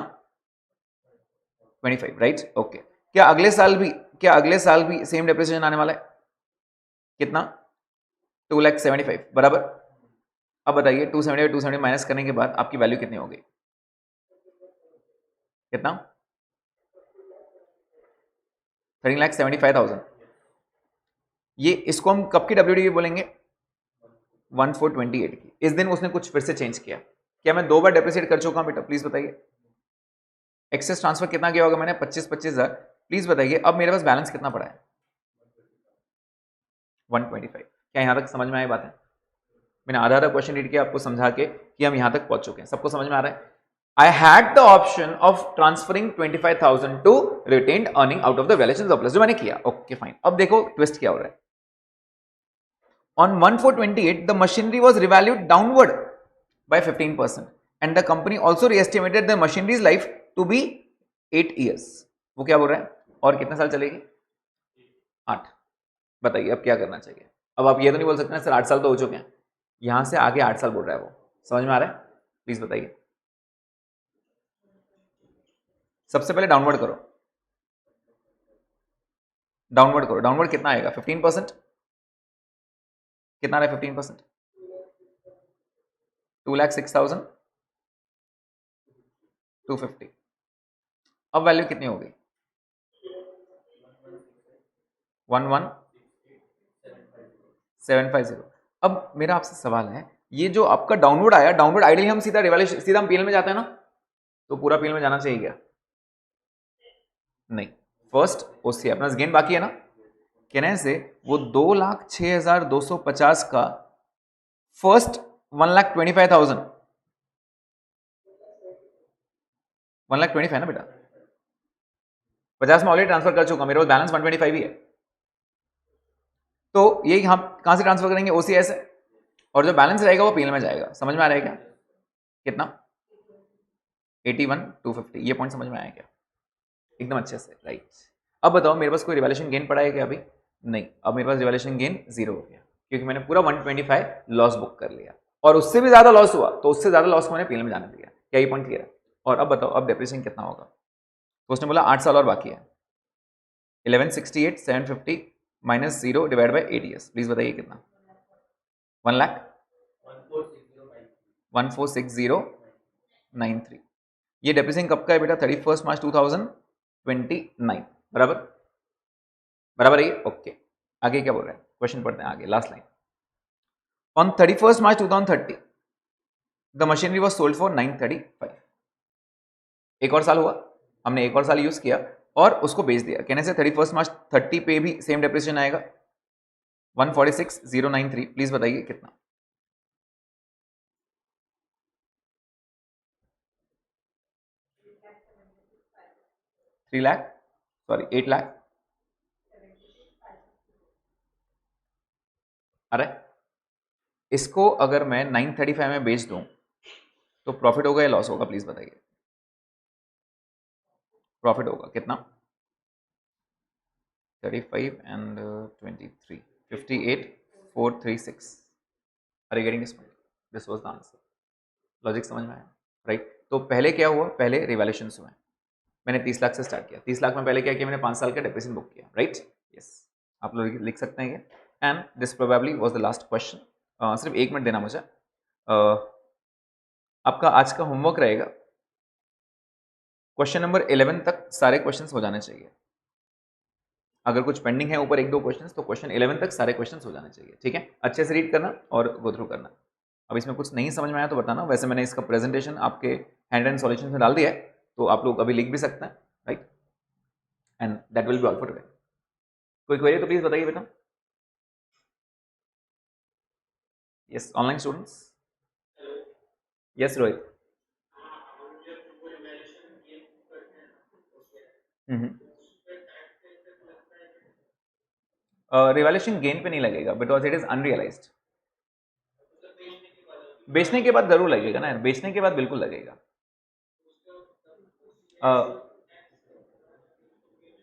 25, राइट? ओके। क्या अगले साल भी सेम डेप्रिसिएशन आने वाला है? कितना? 2,75,000 बराबर। अब बताइए 270 माइनस करने के बाद आपकी वैल्यू कितनी होगी? कितना? 13,75,000। ये इसको हम कब की WDV बोलेंगे? 1/4/28 की। इस दिन उसने कुछ फिर से चेंज किया। क्या मैं 2 बार डेप्रिसिएट कर चुका हूं बेटा? प्लीज बताइए। एक्सेस ट्रांसफर कितना किया होगा मैंने? 25,000। प्लीज बताइए अब मेरे पास बैलेंस कितना पड़ा है? 125। क्या यहां तक समझ में आई बात है? मैंने आधा क्वेश्चन रीड किया आपको समझा के कि हम यहां तक पहुंच चुके हैं। सबको समझ में आ रहा है? I had the option of transferring 25,000 to retained earning out of the valuation surplus, जो मैंने किया। Okay fine. अब देखो ट्विस्ट क्या हो रहा है। On 1/4/28, the machinery was revalued downward by 15%, and the company also re-estimated the machinery's life to be 8 years। वो क्या बोल रहा है? और कितने साल चलेगी? 8। बताइए अब क्या करना चाहिए? अब आप ये तो नहीं बोल सकते ना सर 8 साल तो हो चुके हैं। यहां से आगे 8 साल बोल रहा है वो। समझ में आ रहा है? प्लीज बताइए। सबसे पहले डाउनवर्ड करो। डाउनवर्ड कितना आएगा? 15%। कितना आ रहा है 15%? 2,06,250। अब वैल्यू कितनी होगी? 11,750। अब मेरा आपसे सवाल है, ये जो आपका डाउनवर्ड आया, डाउनवर्ड आइडियली हम सीधा रिवैल्यूएशन सीधा हम पीएल में जाते हैं ना, तो पूरा पीएल में जाना चाहिए क्या? नहीं, फर्स्ट ओसी अपना गेन बाकी है ना, कहने से वो 2,06,250 का फर्स्ट 1,25,000 1,25,000 ना बेटा, 50 में ऑलरेडी ट्रांसफर कर चुका, मेरे पास बैलेंस 125 ही है। तो ये हम कहां से ट्रांसफर करेंगे? ओसीएस है, और जो बैलेंस रहेगा वो पीएल में जाएगा। समझ में आ रहा है क्या? कितना? 81,250। ये पॉइंट समझ में आया क्या? एकदम अच्छे से, राइट। अब बताओ मेरे पास कोई रिवैल्यूएशन गेन पड़ा है क्या अभी? नहीं, अब मेरे पास रिवैल्यूएशन गेन 0 हो गया, क्योंकि मैंने पूरा 125 लॉस बुक कर लिया, और उससे भी ज्यादा लॉस हुआ तो उससे ज्यादा लॉस को मैंने पीएल में जाने दिया। क्या ये पॉइंट क्लियर है? और अब बताओ अब डेप्रिसिएशन कितना होगा? तो उसने बोला 8 साल और बाकी है। 1168,750 minus 0 divide by 8 years. Please बताइए कितना? 1,146093। ये डेप्रिसिएशन कब का है बेटा? 31 मार्च 2029, बराबर? बराबर है? ओके, आगे क्या बोल रहे हैं? क्वेश्चन पढ़ते हैं आगे, last line. On 31 March 2030 the machinery was sold for 935। एक और साल हुआ, हमने एक और साल यूज किया और उसको बेच दिया। कहने से 31 मार्च 30 पे भी सेम डेप्रिसिएशन आएगा, 146,093। प्लीज बताइए कितना? 3 लाख, सॉरी 8 लाख। अरे इसको अगर मैं 935 में बेच दूं तो प्रॉफिट होगा या लॉस होगा? प्लीज बताइए। प्रॉफिट होगा, कितना? 35 and 23, 58,436। Are you getting this point? This was the answer. Logic समझ में आया, राइट? तो पहले क्या हुआ? पहले रिवैल्यूएशन हुआ, मैंने 30 लाख से स्टार्ट किया। 30 लाख में पहले क्या किया? मैंने 5 साल का डेप्रिसिएशन बुक किया, राइट? यस, आप लोग लिख सकते हैं ये। And this probably was the last question. सिर्फ 1 मिनट देना मुझे। आपका आज का होमवर्क रहेगा, क्वेश्चन नंबर 11 तक सारे क्वेश्चंस हो जाने चाहिए। अगर कुछ पेंडिंग है ऊपर 1-2 क्वेश्चंस, तो क्वेश्चन 11 तक सारे क्वेश्चंस हो जाने चाहिए, ठीक है? अच्छे से रीड करना और गो थ्रू करना। अब इसमें कुछ नहीं समझ में आया तो बताना, वैसे मैंने इसका प्रेजेंटेशन आपके हैंड एंड सॉल्यूशन में डाल दिया है, तो आप लोग अभी लिख भी सकते हैं, right? And that will be all for today. कोई क्वेरी तो प्लीज बताइए बेटा। Yes, online students. Yes Rohit. Revaluation gain पे नहीं लगेगा बिकॉज इट इज अनरियलाइज्ड। बेचने के बाद जरूर लगेगा ना, बेचने के बाद बिल्कुल लगेगा।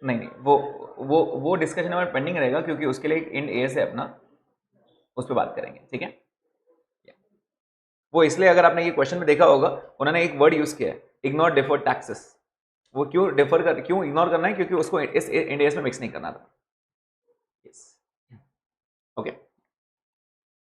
नहीं नहीं, वो डिस्कशन हमारा पेंडिंग रहेगा, क्योंकि उसके लिए इंड एएस है अपना, उस पर बात करेंगे, ठीक है? वो इसलिए, अगर आपने ये क्वेश्चन में देखा होगा, उन्होंने एक वर्ड यूज किया है, इग्नोर डिफर्ड टैक्सेस। वो क्यों डिफर कर, क्यों इग्नोर करना है? क्योंकि उसको इस इंड एएस में मिक्स नहीं करना था। यस,